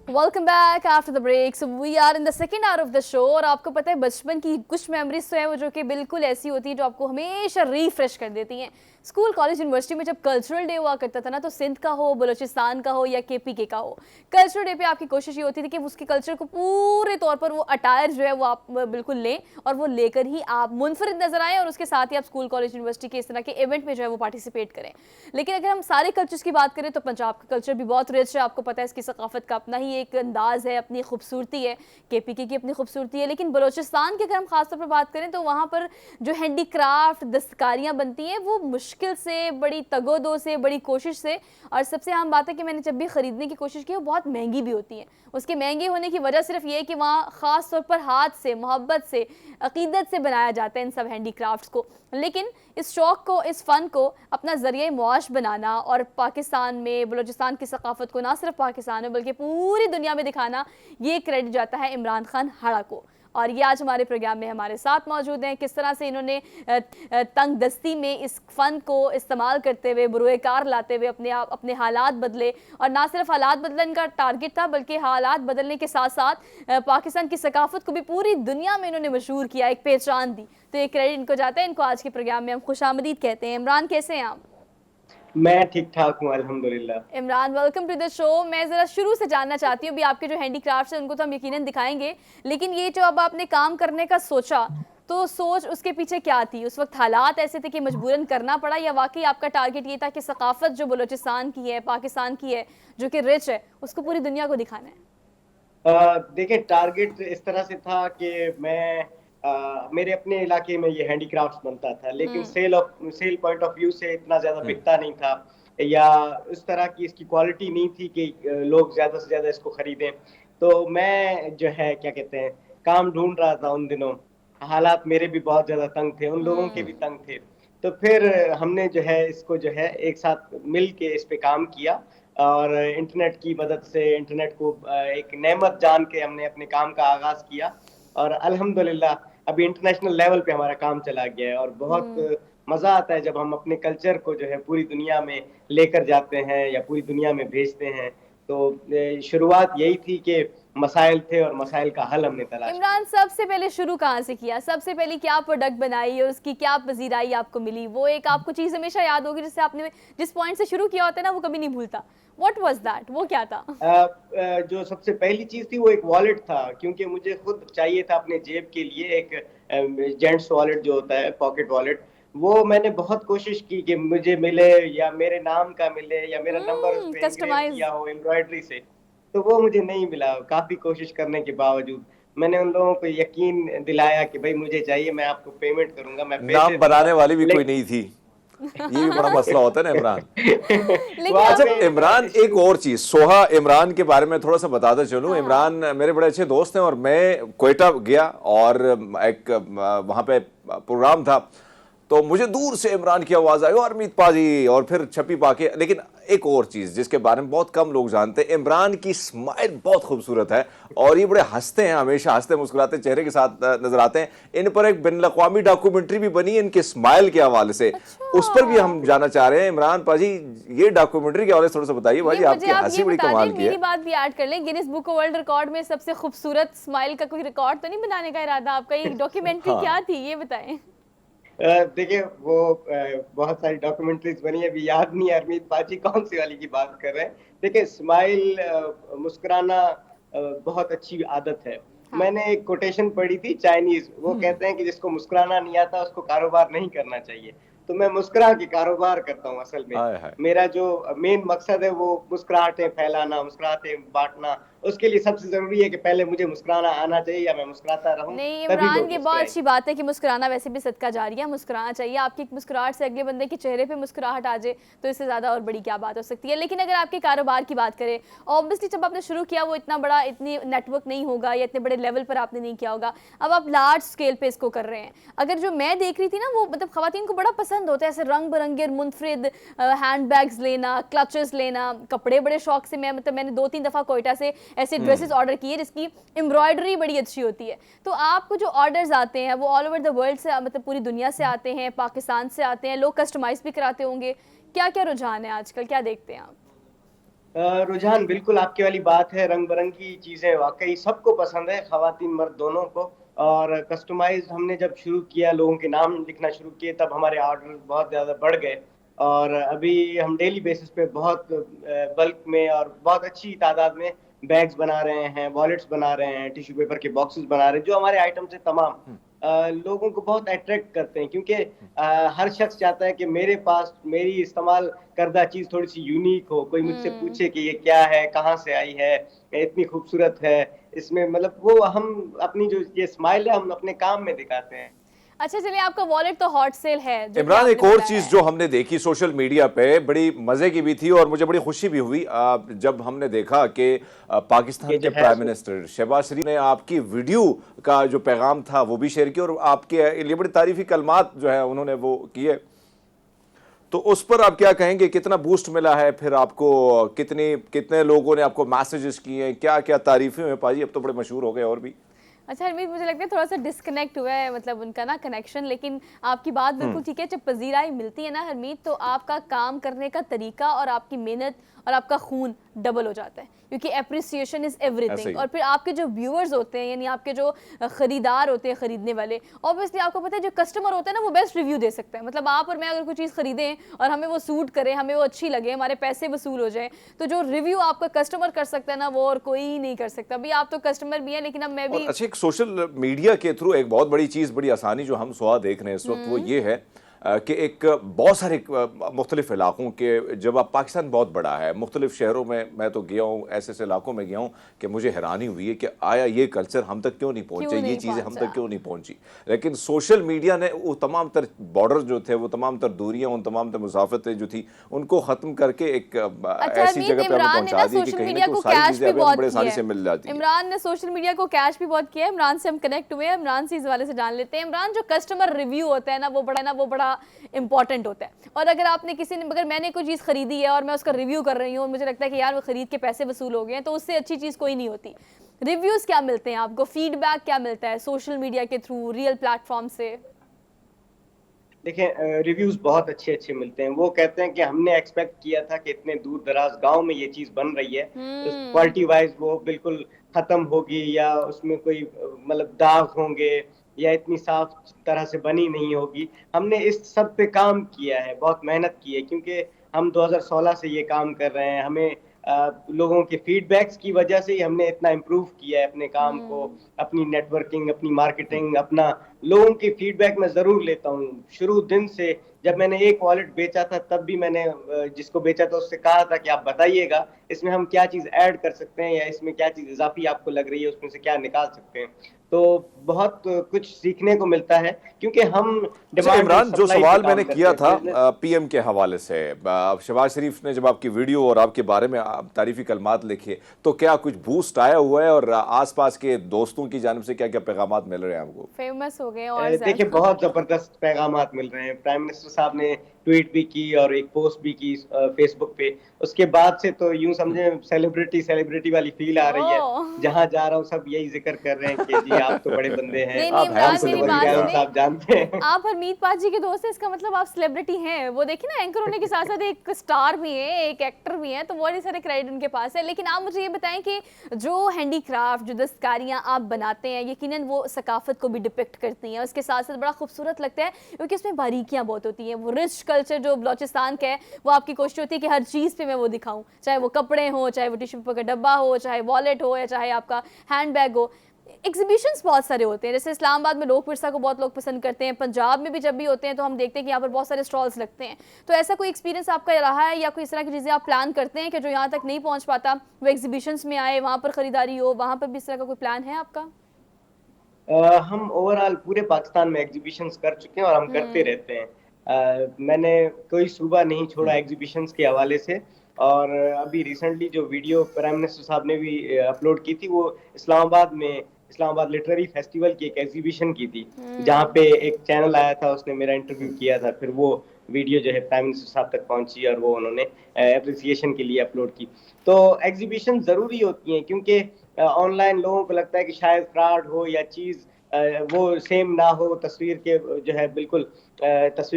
Welcome back after the break. So we are in the second hour of the show. और आपको पता है बचपन की कुछ मेमोरीज तो है वो जो कि बिल्कुल ऐसी होती है जो आपको हमेशा रिफ्रेश कर देती हैं। स्कूल कॉलेज यूनिवर्सिटी में जब कल्चरल डे हुआ करता था ना, तो सिंध का हो, बलूचिस्तान का हो या KPK का हो, कल्चरल डे पे आपकी कोशिश ये होती थी कि उसके कल्चर को पूरे तौर पर वो अटायर जो है वो आप बिल्कुल लें और वो लेकर ही आप मुनफरिद नजर आएँ और उसके साथ ही आप स्कूल कॉलेज यूनिवर्सिटी के इस तरह के इवेंट में जो है वो पार्टिसिपेट करें। लेकिन अगर हम सारे कल्चर्स की बात करें तो पंजाब का कल्चर भी बहुत रिच है। आपको पता है इसकी सकाफत का अपना ही एक अंदाज है, अपनी खूबसूरती है, KPK की अपनी खूबसूरती है। लेकिन बलूचिस्तान की अगर हम खासतौर पर बात करें तो वहाँ पर जो हैंडीक्राफ्ट दस्तकारियाँ बनती हैं वो मुश्किल से, बड़ी तगोदो से, बड़ी कोशिश से, और सबसे अहम बात है कि मैंने जब भी ख़रीदने की कोशिश की वो बहुत महंगी भी होती है। उसके महंगे होने की वजह सिर्फ ये है कि वहाँ ख़ास तौर पर हाथ से, मोहब्बत से, अकीदत से बनाया जाता है इन सब हैंडीक्राफ्ट्स को। लेकिन इस शौक़ को, इस फ़न को अपना ज़रिए मुआश बनाना और पाकिस्तान में बलूचिस्तान की सकाफ़त को ना सिर्फ पाकिस्तान में बल्कि पूरी दुनिया में दिखाना, ये क्रेडिट जाता है इमरान खान हाड़ा को। और ये आज हमारे प्रोग्राम में हमारे साथ मौजूद हैं। किस तरह से इन्होंने तंग दस्ती में इस फ़न को इस्तेमाल करते हुए, बुरोकार लाते हुए अपने हालात बदले, और ना सिर्फ हालात बदलने इनका टारगेट था बल्कि हालात बदलने के साथ साथ पाकिस्तान की सकाफ़त को भी पूरी दुनिया में इन्होंने मशहूर किया, एक पहचान दी। तो ये क्रेडिट इनको जाता है। इनको आज के प्रोग्राम में हम खुशामदीद कहते हैं। इमरान, कैसे हैं आप? मैं ठीक ठाक हूँ अल्हम्दुलिल्लाह। Imran, welcome to the show. मैं ज़रा शुरू से जानना चाहती हूँ, भी आपके जो हैंडीक्राफ्ट्स हैं उनको तो हम यकीनन दिखाएंगे, लेकिन ये जो अब आपने काम करने का सोचा, तो सोच उसके पीछे क्या थी? उस वक्त हालात ऐसे थे कि मजबूरन करना पड़ा, या वाकई आपका टारगेट ये था कि सकाफत जो बलूचिस्तान की है, पाकिस्तान की है, जो कि रिच है, उसको पूरी दुनिया को दिखाना है? देखिए, टारगेट इस तरह से था कि मैं मेरे अपने इलाके में ये हैंडीक्राफ्ट्स बनता था, लेकिन सेल पॉइंट ऑफ व्यू से इतना ज्यादा बिकता नहीं था, या उस तरह की इसकी क्वालिटी नहीं थी कि लोग ज्यादा से ज्यादा इसको खरीदें। तो मैं जो है क्या कहते हैं, काम ढूंढ रहा था उन दिनों। हालात मेरे भी बहुत ज्यादा तंग थे, उन लोगों के भी तंग थे। तो फिर हमने जो है इसको जो है एक साथ मिल के इस पे काम किया, और इंटरनेट की मदद से, इंटरनेट को एक नेमत जान के हमने अपने काम का आगाज किया। और अल्हम्दुलिल्लाह अभी इंटरनेशनल लेवल पे हमारा काम चला गया है, और बहुत मजा आता है जब हम अपने कल्चर को जो है पूरी दुनिया में लेकर जाते हैं या पूरी दुनिया में भेजते हैं। तो शुरुआत यही थी कि मसाइल थे और मसाइल का हल हमने तलाश किया। इमरान, सबसे पहले शुरू कहाँ से किया? सबसे पहले क्या प्रोडक्ट बनाई और उसकी क्या पजीराई आपको मिली? वो एक आपको चीज़ हमेशा याद होगी जिससे आपने जिस पॉइंट से शुरू किया होता है ना, वो कभी नहीं भूलता। What was that? वो क्या था? जो सबसे पहली चीज थी वो एक वॉलेट था, क्योंकि मुझे खुद चाहिए था अपने जेब के लिए एक जेंट्स वॉलेट जो होता है, पॉकेट वॉलेट। वो मैंने बहुत कोशिश की कि मुझे मिले, या मेरे नाम का मिले, या मेरा नंबर उस पे इंग्रेव कस्टमाइज। किया हो एम्ब्रॉयडरी से। तो वो मुझे नहीं मिला। काफी कोशिश करने के बावजूद मैंने उन लोगों को यकीन दिलाया कि भाई मुझे चाहिए, मैं आपको पेमेंट करूंगा, मैं पैसे नाम बनाने दूंगा। वाली भी कोई नहीं थी, ये भी बड़ा मसला होता है ना इमरान। लेकिन वहाँ अच्छा पे इमरान, एक और चीज, सोहा इमरान के बारे में थोड़ा सा बताते चलूं। इमरान मेरे बड़े अच्छे दोस्त हैं, और मैं क्वेटा गया और एक वहां पे प्रोग्राम था, तो मुझे दूर से इमरान की आवाज आई, और अरमीत पाजी, और फिर छपी पाके। लेकिन एक और चीज जिसके बारे में बहुत कम लोग जानते हैं, इमरान की स्माइल बहुत खूबसूरत है, और ये बड़े हंसते हैं, हमेशा हंसते मुस्कुराते चेहरे के साथ नजर आते हैं। इन पर एक बिन अक़वामी डॉक्यूमेंट्री भी बनी है इनके स्माइल के हवाले से। उस पर भी हम जाना चाह रहे हैं। इमरान पाजी, ये डॉक्यूमेंट्री के हवाले से थोड़ा सा बताइए भाई, आपकी हंसी बड़ी कमाल की है। मेरी बात भी ऐड कर लें, गिनीज बुक वर्ल्ड रिकॉर्ड में सबसे खूबसूरत स्माइल का कोई रिकॉर्ड तो नहीं बनाने का इरादा आपका? ये डॉक्यूमेंट्री क्या थी, ये बताएं। देखिए वो बहुत सारी डॉक्यूमेंट्रीज बनी है, अभी याद नहीं है अरमीत पाजी कौन सी वाली की बात कर रहे हैं। देखिए स्माइल, मुस्कुराना बहुत अच्छी आदत है। मैंने एक कोटेशन पढ़ी थी चाइनीज, वो कहते हैं कि जिसको मुस्कुराना नहीं आता उसको कारोबार नहीं करना चाहिए। तो मैं मुस्कुरा के कारोबार करता हूँ असल में। हाय हाय। मेरा जो मेन मकसद है वो मुस्कुराहटें फैलाना, मुस्कुराहटें बांटना। उसके लिए सबसे जरूरी है कि पहले मुझे मुस्कुराना आना चाहिए, या मैं मुस्कुराता रहूं। नहीं तभी इमरान, लोग ये बहुत मुस्कुराएंगे। अच्छी बात है कि मुस्कुराना वैसे भी सदका जारिया, मुस्कुराना चाहिए। आपकी मुस्कुराहट से अगले बंदे के चेहरे पे मुस्कुराहट आ जाए तो इससे ज़्यादा और बड़ी क्या बात हो सकती है। लेकिन अगर आपके कारोबार की बात करें, ऑब्वियसली जब आपने शुरू किया वो इतना बड़ा, इतनी नेटवर्क नहीं होगा, या इतने बड़े लेवल पर आपने नहीं किया होगा। अब आप लार्ज स्केल पे इसको कर रहे हैं। अगर जो मैं देख रही थी ना, वो मतलब खवातीन को बड़ा पसंद होता है ऐसे रंग बिरंगे मुनफरिद हैंड बैग्स लेना, क्लचेस लेना, कपड़े बड़े शौक से। मैंने 2-3 दफ़ा कोयटा से ऐसे ड्रेसेस ऑर्डर की है जिसकी एम्ब्रॉयडरी बड़ी अच्छी होती है। तो आपको जो ऑर्डर्स आते हैं वो ऑल ओवर द वर्ल्ड से, मतलब पूरी दुनिया से आते हैं, पाकिस्तान से आते हैं, लोग कस्टमाइज भी कराते होंगे। क्या क्या रुझान है आजकल, क्या देखते हैं आप? रुझान बिल्कुल आपकी वाली बात है। रंग बिरंगी चीजें वाकई सबको पसंद है, खवातीन मर्द दोनों को। और कस्टमाइज हमने जब शुरू किया, लोगों के नाम लिखना शुरू किए, तब हमारे ऑर्डर बहुत ज्यादा बढ़ गए। और अभी हम डेली बेसिस पे बहुत बल्क में और बहुत अच्छी तादाद में बैग्स बना रहे हैं, वॉलेट्स बना रहे हैं, टिश्यू पेपर के बॉक्सेस बना रहे हैं, जो हमारे आइटम से तमाम लोगों को बहुत अट्रैक्ट करते हैं। क्योंकि हर शख्स चाहता है कि मेरे पास मेरी इस्तेमाल करदा चीज थोड़ी सी यूनिक हो, कोई मुझसे पूछे कि ये क्या है, कहाँ से आई है, इतनी खूबसूरत है इसमें। मतलब वो हम अपनी जो ये स्माइल है हम अपने काम में दिखाते हैं। अच्छा चलिए, आपका वॉलेट तो हॉट सेल है जो कि इमरान, आपने एक और बताया चीज है। जो हमने देखी सोशल मीडिया पे, बड़ी मजे की भी थी और मुझे बड़ी खुशी भी हुई जब हमने देखा कि पाकिस्तान ये के जो है प्राइम मिनिस्टर शहबाज शरीफ ने आपकी वीडियो का जो पैगाम था वो भी शेयर किया, और आपके लिए बड़ी तारीफी कलमात जो है उन्होंने वो किए। तो उस पर आप क्या कहेंगे, कितना बूस्ट मिला है फिर आपको? कितने लोगों ने आपको मैसेजेस किए हैं, क्या क्या तारीफें हुई पाजी? अब तो बड़े मशहूर हो गए और भी। अच्छा हरमीत, मुझे लगता है थोड़ा सा डिस्कनेक्ट हुआ है, मतलब उनका ना कनेक्शन। लेकिन आपकी बात बिल्कुल ठीक है। जब पजीराई मिलती है ना हरमीत, तो आपका काम करने का तरीका और आपकी मेहनत और आपका खून डबल हो जाता है, क्योंकि एप्रिसिएशन इज़ एवरीथिंग। और फिर आपके जो व्यूअर्स होते हैं, यानी आपके जो ख़रीदार होते हैं, ख़रीदने वाले, ऑब्वियसली आपको पता है जो कस्टमर होता है ना, वो बेस्ट रिव्यू दे सकता है। मतलब आप और मैं अगर कोई चीज़ ख़रीदें और हमें वो सूट करे, हमें वो अच्छी लगे, हमारे पैसे वसूल हो जाए, तो जो रिव्यू आपका कस्टमर कर सकता है ना, वो और कोई नहीं कर सकता। अभी आप तो कस्टमर भी हैं, लेकिन अब मैं भी। अच्छा, एक सोशल मीडिया के थ्रू एक बहुत बड़ी चीज, बड़ी आसानी जो हम सुहा देख रहे हैं इस वक्त, वो ये है कि एक बहुत सारे मुख्तलिफ इलाकों के, जब आप पाकिस्तान बहुत बड़ा है, मुख्तलिफ शहरों में मैं तो गया हूँ, ऐसे ऐसे इलाकों में गया हूँ कि मुझे हैरानी हुई है कि आया ये कल्चर हम तक क्यों नहीं पहुँचे, ये चीज़ें हम तक क्यों नहीं पहुँची। लेकिन सोशल मीडिया ने वो तमाम तर बॉर्डर जो थे, वो तमाम तर दूरियाँ, उन तमाम तर मुसाफतें जो थी उनको ख़त्म करके एक ऐसी जगह पर हमें पहुँचा दी कि कहीं ना कहीं सारी चीज़ें हमें बड़े आसानी से मिल जाती है। इमरान ने सोशल मीडिया को कैश भी बहुत किया है। इमरान से हम कनेक्ट हुए हैं, इमरान से इस वाले से जान लेते हैं। इमरान, जो कस्टमर रिव्यू होता है ना, वो बड़ा इंपॉर्टेंट होता है। और अगर आपने अगर मैंने कोई चीज़ खरीदी है और मैं उसका रिव्यू कर रही हूँ और मुझे लगता है कि यार वो खरीद के पैसे वसूल हो गए हैं, तो उससे अच्छी चीज़ कोई नहीं होती। रिव्यूज़ क्या मिलते हैं आपको, फीडबैक क्या मिलता है सोशल मीडिया के थ्रू, रियल प्लेटफॉर्म से? देखें, रिव्यूज बहुत अच्छे मिलते हैं। वो कहते हैं कि हमने एक्सपेक्ट किया था कि इतने दूर दराज गांव में ये चीज बन रही है, क्वालिटी वाइज वो बिल्कुल खत्म होगी या उसमें कोई मतलब दाग होंगे या इतनी साफ तरह से बनी नहीं होगी। हमने इस सब पे काम किया है, बहुत मेहनत की है, क्योंकि हम 2016 से ये काम कर रहे हैं। हमें लोगों के फीडबैक्स की वजह से ही हमने इतना इम्प्रूव किया है अपने काम को, अपनी नेटवर्किंग, अपनी मार्केटिंग, अपना लोगों की फीडबैक मैं जरूर लेता हूँ। शुरू दिन से जब मैंने एक वॉलेट बेचा था, तब भी मैंने जिसको बेचा था उससे कहा था कि आप बताइएगा इसमें हम क्या चीज ऐड कर सकते हैं या इसमें क्या चीज इजाफी आपको लग रही है, उसमें से क्या निकाल सकते हैं। तो बहुत कुछ सीखने को मिलता है, क्योंकि हम इमरान, जो सवाल मैंने किया था पीएम के हवाले से, शहबाज शरीफ ने जब आपकी वीडियो और आपके बारे में तारीफी कलमात लिखे, तो क्या कुछ बूस्ट आया हुआ है और आसपास के दोस्तों की जानिब से क्या क्या पैगामात मिल रहे हैं आपको? फेमस हो गए और देखिए, बहुत जबरदस्त पैगामात मिल रहे हैं। प्राइम मिनिस्टर साहब ने ट्वीट भी की और एक पोस्ट भी की फेसबुक पे। उसके बाद से तो यूं समझे सेलिब्रिटी वाली फील आ रही है। जहां जा रहा हूं सब यही जिक्र कर रहे हैं कि जी आप तो बड़े बंदे हैं, आप जानते हैं। आप हरमीत पाजी के दोस्त हैं, इसका मतलब आप सेलिब्रिटी हैं। वो देखिए ना, एंकर होने के साथ साथ एक स्टार भी है, एक एक्टर भी है, तो बहुत सारे क्रेडिट उनके पास है। लेकिन आप मुझे ये बताएं कि जो हैंडीक्राफ्ट, जो दस्तकारियां आप बनाते हैं, यकीनन वो सकाफत को भी डिपिक्ट करती हैं। उसके साथ साथ बड़ा खूबसूरत लगता है, क्योंकि उसमें बारीकियां बहुत होती हैं। वो रिच कल्चर जो बलोचिस्तान का है, वो आपकी कोशिश होती है कि हर चीज़ पे मैं वो दिखाऊं, चाहे वो कपड़े हो, चाहे वो टिश्यू पेपर का डब्बा हो, चाहे वॉलेट हो, या चाहे आपका हैंड बैग हो। एग्जीबिशंस बहुत सारे होते हैं, जैसे इस्लामाबाद में लोक विरसा को बहुत लोग पसंद करते हैं, पंजाब में भी जब भी होते हैं तो हम देखते हैं कि यहाँ पर बहुत सारे स्टॉल्स लगते हैं। तो ऐसा कोई एक्सपीरियंस आपका रहा है या कोई इस तरह की चीज़ें आप प्लान करते हैं कि जो यहाँ तक नहीं पहुँच पाता वो एग्जीबिशंस में आए, वहाँ पर खरीदारी हो, वहाँ पर भी इस तरह का कोई प्लान है आपका? हम ओवरऑल पूरे पाकिस्तान में एग्जीबिशंस कर चुके हैं और हम करते रहते हैं। मैंने कोई सूबा नहीं छोड़ा एग्जीबिशंस के हवाले से। और अभी रिसेंटली जो वीडियो प्राइम मिनिस्टर साहब ने भी अपलोड की थी, वो इस्लामाबाद लिटरेरी फेस्टिवल की एक एग्जीबिशन की थी, जहाँ पे एक चैनल आया था, उसने मेरा इंटरव्यू किया था। फिर वो वीडियो जो है प्राइम मिनिस्टर साहब तक पहुंची और वो उन्होंने एप्रिसिएशन के लिए अपलोड की। तो एग्जीबिशन जरूरी होती हैं, क्योंकि ऑनलाइन लोगों को लगता है कि शायद फ्रॉड हो या चीज वो सेम ना हो, तस्वीर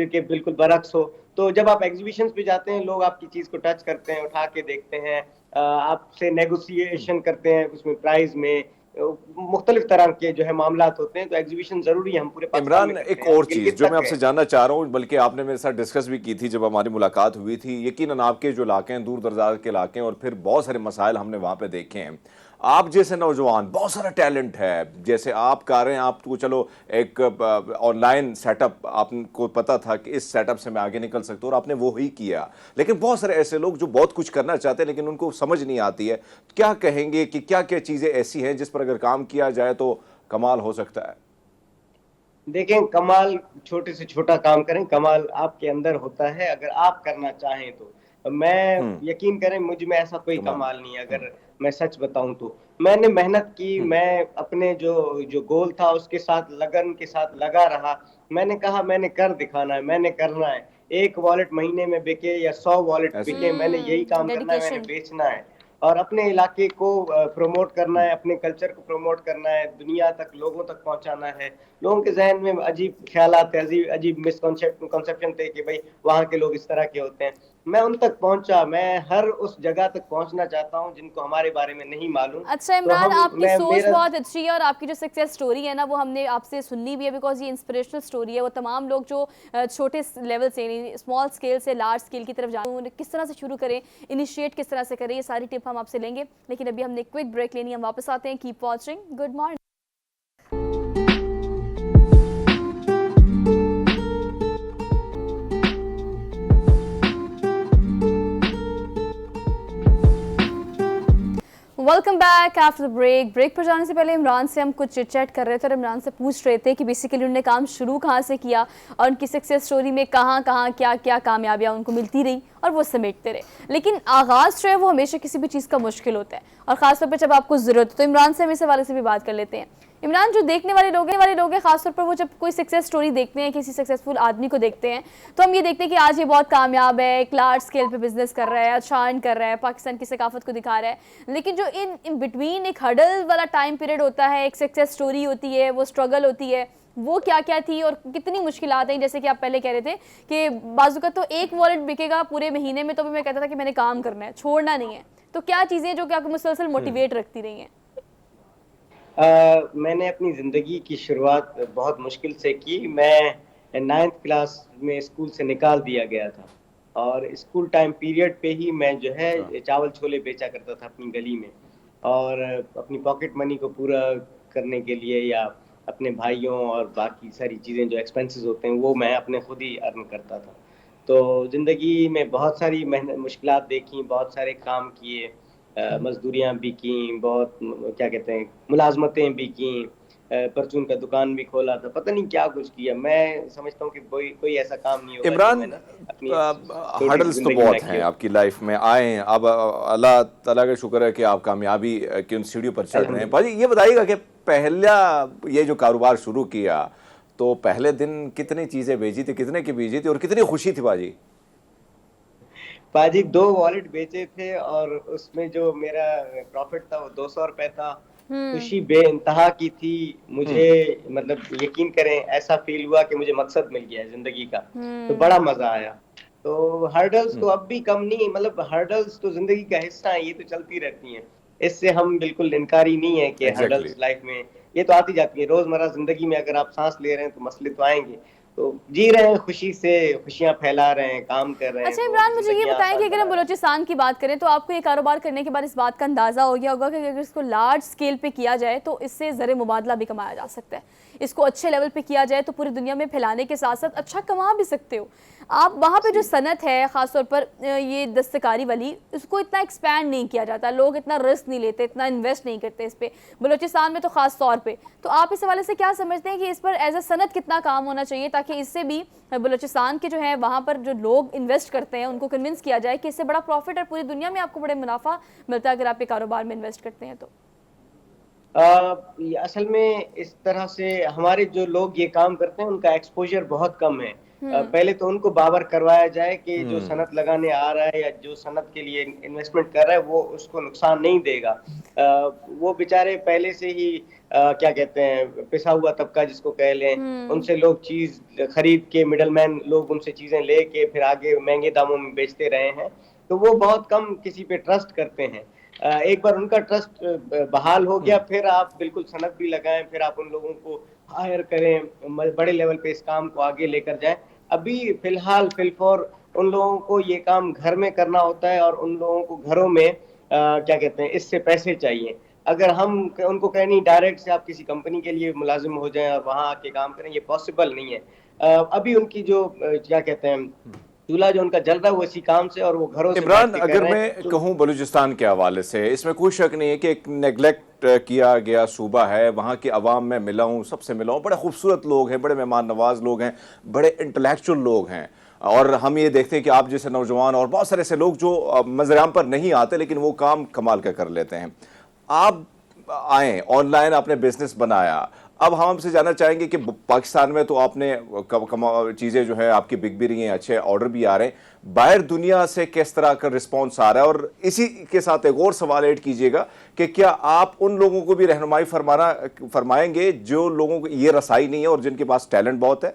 के बिल्कुल बरक्स हो। तो जब आप एग्जीबिशंस पे जाते हैं, लोग आपकी चीज को टच करते हैं, उठा के देखते हैं, आपसे नेगोशिएशन करते हैं, उसमें प्राइस में मुख्तलिफ तरह के जो है मामलात होते हैं। तो एग्जीबिशन जरूरी है, हम पूरे इमरान, एक और चीज जो मैं आपसे जानना चाह रहा हूँ, बल्कि आपने मेरे साथ डिस्कस भी की थी जब हमारी मुलाकात हुई थी, यकीनन आपके जो इलाके हैं, दूर दराज के इलाके हैं, और फिर बहुत सारे मसाइल हमने वहाँ पे देखे हैं। आप जैसे नौजवान, बहुत सारा टैलेंट है, जैसे आप कर रहे हैं, आपको चलो एक ऑनलाइन सेटअप, आपको पता था कि इस सेटअप से मैं आगे निकल सकता हूँ और आपने वो ही किया। लेकिन बहुत सारे ऐसे लोग जो बहुत कुछ करना चाहते हैं लेकिन उनको समझ नहीं आती है। क्या कहेंगे कि क्या क्या चीज़ें ऐसी हैं जिस पर अगर काम किया जाए तो कमाल हो सकता है? देखें, कमाल छोटे से छोटा काम करें, कमाल आपके अंदर होता है अगर आप करना चाहें तो। मैं यकीन करें, मुझ में ऐसा कोई कमाल नहीं है। अगर मैं सच बताऊं तो मैंने मेहनत की, मैं अपने जो गोल था उसके साथ लगन के साथ लगा रहा। मैंने कहा मैंने कर दिखाना है, मैंने करना है। 1 वॉलेट महीने में बिके या 100 वॉलेट बिके, मैंने यही काम करना है, मैंने बेचना है और अपने इलाके को प्रमोट करना है, अपने कल्चर को प्रमोट करना है, दुनिया तक, लोगों तक पहुंचाना है। लोगों के जहन में अजीब ख्यालात थे, अजीब मिसकॉन्सेप्शन थे कि भाई वहाँ के लोग इस तरह के होते हैं। मैं उन तक पहुंचा, मैं हर उस जगह तक पहुंचना चाहता हूं जिनको हमारे बारे में नहीं मालूम। अच्छा इमरान, आपकी सोच बहुत अच्छी है और आपकी जो सक्सेस स्टोरी है ना, वो हमने आपसे सुननी भी है, बिकॉज ये इंस्पिरेशनल स्टोरी है। वो तमाम लोग जो छोटे लेवल से, स्मॉल स्केल से लार्ज स्केल की तरफ जाए, किस तरह से शुरू करें, इनिशिएट किस तरह से करें, ये सारी टिप हम आपसे लेंगे। लेकिन अभी हमने क्विक ब्रेक लेनी है, हम वापस आते हैं। Keep watching, good morning. Welcome back after break. Break पर जाने से पहले इमरान से हम कुछ चिट चैट कर रहे थे और इमरान से पूछ रहे थे कि बेसिकली उन्होंने काम शुरू कहाँ से किया और उनकी सक्सेस स्टोरी में कहाँ कहाँ क्या क्या कामयाबियाँ उनको मिलती रही और वो समेटते रहे। लेकिन आगाज़ जो है वो हमेशा किसी भी चीज़ का मुश्किल होता है और ख़ासतौर पर जब आपको ज़रूरत हो। तो इमरान से हम इस हवाले से भी बात कर लेते हैं। इमरान, जो देखने वाले लोग हैं खासतौर पर वो जब कोई सक्सेस स्टोरी देखते हैं, किसी सक्सेसफुल आदमी को देखते हैं, तो हम ये देखते हैं कि आज ये बहुत कामयाब है, एक लार्ज स्केल पे बिजनेस कर रहा है, अच्छा अर्न कर रहा है, पाकिस्तान की सकाफत को दिखा रहा है। लेकिन जो इन बिटवीन एक हडल वाला टाइम पीरियड होता है, एक सक्सेस स्टोरी होती है, वो स्ट्रगल होती है, वो क्या क्या थी और कितनी मुश्किलात हैं। जैसे कि आप पहले कह रहे थे कि बाजू का तो एक वॉलेट बिकेगा पूरे महीने में, तो भी मैं कहता था कि मैंने काम करना है, छोड़ना नहीं है। तो क्या चीज़ें जो कि आपको मुसलसल मोटिवेट रखती रही हैं? मैंने अपनी ज़िंदगी की शुरुआत बहुत मुश्किल से की। मैं 9th क्लास में स्कूल से निकाल दिया गया था और स्कूल टाइम पीरियड पे ही मैं जो है चावल छोले बेचा करता था अपनी गली में, और अपनी पॉकेट मनी को पूरा करने के लिए या अपने भाइयों और बाकी सारी चीज़ें जो एक्सपेंसेस होते हैं वो मैं अपने खुद ही अर्न करता था। तो ज़िंदगी में बहुत सारी मेहनत मुश्किलात देखी, बहुत सारे काम किए, मजदूरियाँ भी की, बहुत क्या कहते हैं मुलाजमतें भी की, परचून का दुकान भी खोला था, पता नहीं क्या कुछ किया। मैं समझता हूँ कि कोई ऐसा काम नहीं होगा जो इमरान, मैंने अपनी छोटी हर्डल्स तो जिंदगी बहुत में हैं किए। आपकी लाइफ में आए हैं। अब अल्लाह ताला का शुक्र है कि आप कामयाबी की उन सीढ़ियों पर चढ़ रहे हैं। भाजी ये बताइएगा कि पहला ये जो कारोबार शुरू किया तो पहले दिन कितनी चीज़ें बेची थी, कितने की बेची थी और कितनी खुशी थी भाजी? पाजी 2 वॉलेट बेचे थे और उसमें जो मेरा प्रॉफिट था वो 200 रुपए था। खुशी बेइंतहा की थी मुझे, मतलब यकीन करें ऐसा फील हुआ कि मुझे मकसद मिल गया है जिंदगी का। तो बड़ा मजा आया। तो हर्डल्स तो अब भी कम नहीं, मतलब हर्डल्स तो जिंदगी का हिस्सा है, ये तो चलती रहती हैं। इससे हम बिल्कुल इनकारी नहीं है कि एग्जैक्टली। हर्डल्स लाइफ में ये तो आती जाती है। रोजमर्रा जिंदगी में अगर आप सांस ले रहे हैं तो मसले तो आएंगे। तो जी रहे हैं खुशी से, खुशियां फैला रहे हैं, काम कर रहे हैं, अच्छा तो इमरान, मुझे ये जिंदगियां बताएं कि आसान अगर बना हम रहे हैं। बलूचिस्तान की बात करें तो आपको ये कारोबार करने के बाद इस बात का अंदाज़ा हो गया होगा कि अगर इसको लार्ज स्केल पे किया जाए तो इससे ज़र मुबादला भी कमाया जा सकता है। इसको अच्छे लेवल पे किया जाए तो पूरी दुनिया में फैलाने के साथ साथ अच्छा कमा भी सकते हो आप। वहाँ पे जो सनत है ख़ासतौर पर ये दस्तकारी वाली, उसको इतना एक्सपैंड नहीं किया जाता, लोग इतना रिस्क नहीं लेते, इतना इन्वेस्ट नहीं करते इस पर, बलूचिस्तान में तो ख़ास तौर पे। तो आप इस हवाले से क्या समझते हैं कि इस पर एज अ सनत कितना काम होना चाहिए ताकि इससे भी बलूचिस्तान के जो है वहाँ पर जो लोग इन्वेस्ट करते हैं उनको कन्विंस किया जाए कि इससे बड़ा प्रॉफिट और पूरी दुनिया में आपको बड़े मुनाफा मिलता है अगर आप ये कारोबार में इन्वेस्ट करते हैं तो? असल में इस तरह से हमारे जो लोग ये काम करते हैं उनका एक्सपोजर बहुत कम है। पहले तो उनको बावर करवाया जाए कि जो सनत लगाने आ रहा है या जो सनत के लिए इन्वेस्टमेंट कर रहा है वो उसको नुकसान नहीं देगा। वो बेचारे पहले से ही क्या कहते हैं पिसा हुआ तबका जिसको कह लें, उनसे लोग चीज खरीद के, मिडलमैन लोग उनसे चीजें लेके फिर आगे महंगे दामों में बेचते रहे हैं। तो वो बहुत कम किसी पे ट्रस्ट करते हैं। एक बार उनका ट्रस्ट बहाल हो गया फिर आप बिल्कुल सनद भी लगाएं, फिर आप उन लोगों को हायर करें, बड़े लेवल पे इस काम को आगे लेकर जाएं। अभी फिलहाल फिलफॉर उन लोगों को ये काम घर में करना होता है और उन लोगों को घरों में क्या कहते हैं इससे पैसे चाहिए। अगर हम उनको कहें नहीं डायरेक्ट से आप किसी कंपनी के लिए मुलाजिम हो जाएं और वहां आके काम करें, ये पॉसिबल नहीं है। अभी उनकी जो क्या कहते हैं चूल्हा जो उनका जल रहा है वो इसी काम से, और वो घरों से इमरान, बैठ के कर अगर रहे मैं हैं। कहूँ बलूचिस्तान के हवाले से, इसमें कोई शक नहीं है कि एक नेगलेक्ट किया गया सूबा है। वहाँ की आवाम में मिला हूँ, सबसे मिला हूँ, बड़े खूबसूरत लोग हैं, बड़े मेहमान नवाज लोग हैं, बड़े इंटेलेक्चुअल लोग हैं। और हम ये देखते हैं कि आप जैसे नौजवान और बहुत सारे ऐसे लोग जो मज़राम पर नहीं आते लेकिन वो काम कमाल का कर लेते हैं। आप आए, ऑनलाइन आपने बिजनेस बनाया। अब हम आपसे जानना चाहेंगे कि पाकिस्तान में तो आपने चीज़ें जो है आपकी बिक भी रही हैं, अच्छे ऑर्डर भी आ रहे हैं, बाहर दुनिया से किस तरह का रिस्पांस आ रहा है? और इसी के साथ एक और सवाल ऐड कीजिएगा कि क्या आप उन लोगों को भी रहनुमाई फरमाएंगे जो लोगों को ये रसाई नहीं है और जिनके पास टैलेंट बहुत है?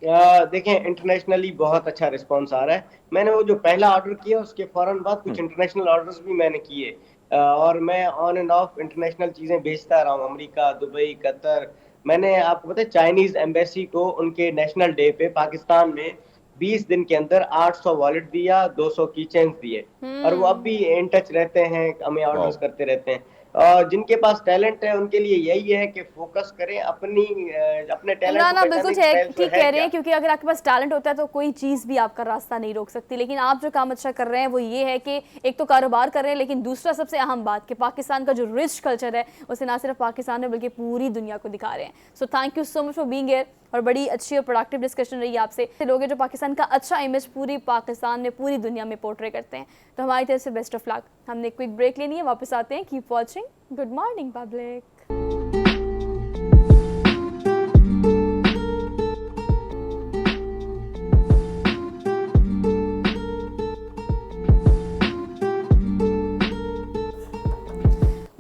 देखें इंटरनेशनली बहुत अच्छा रिस्पांस आ रहा है। मैंने वो जो पहला ऑर्डर किया उसके फौरन बाद कुछ इंटरनेशनल ऑर्डर्स भी मैंने किए, और मैं ऑन एंड ऑफ इंटरनेशनल चीजें भेजता रहा हूँ, अमेरिका, दुबई, कतर। मैंने आपको पता है चाइनीज एम्बेसी को उनके नेशनल डे पे पाकिस्तान में 20 दिन के अंदर 800 वॉलेट दिया, 200 की चेन्स दिए, और वो अब भी इन टच रहते हैं, हमें ऑर्डर्स करते रहते हैं। जिनके पास टैलेंट है उनके लिए यही है कि फोकस करें अपने टैलेंट इमरान, आप को बिल्कुल पहचानें कि ठीक कह रहे हैं, क्योंकि अगर आपके पास टैलेंट होता है तो कोई चीज़ भी आपका रास्ता नहीं रोक सकती। लेकिन आप जो काम अच्छा कर रहे हैं वो ये है कि एक तो कारोबार कर रहे हैं, लेकिन दूसरा सबसे अहम बात कि पाकिस्तान का जो रिच कल्चर है उसे ना सिर्फ पाकिस्तान में बल्कि पूरी दुनिया को दिखा रहे हैं। So thank you so much for being here, और बड़ी अच्छी और प्रोडक्टिव डिस्कशन रही आपसे। लोग हैं जो पाकिस्तान का अच्छा इमेज पूरी पाकिस्तान में, पूरी दुनिया में पोर्ट्रे करते हैं। तो हमारी तरफ से बेस्ट ऑफ लक। हमने क्विक ब्रेक लेनी है, वापस आते हैं। Keep watching. Good morning public.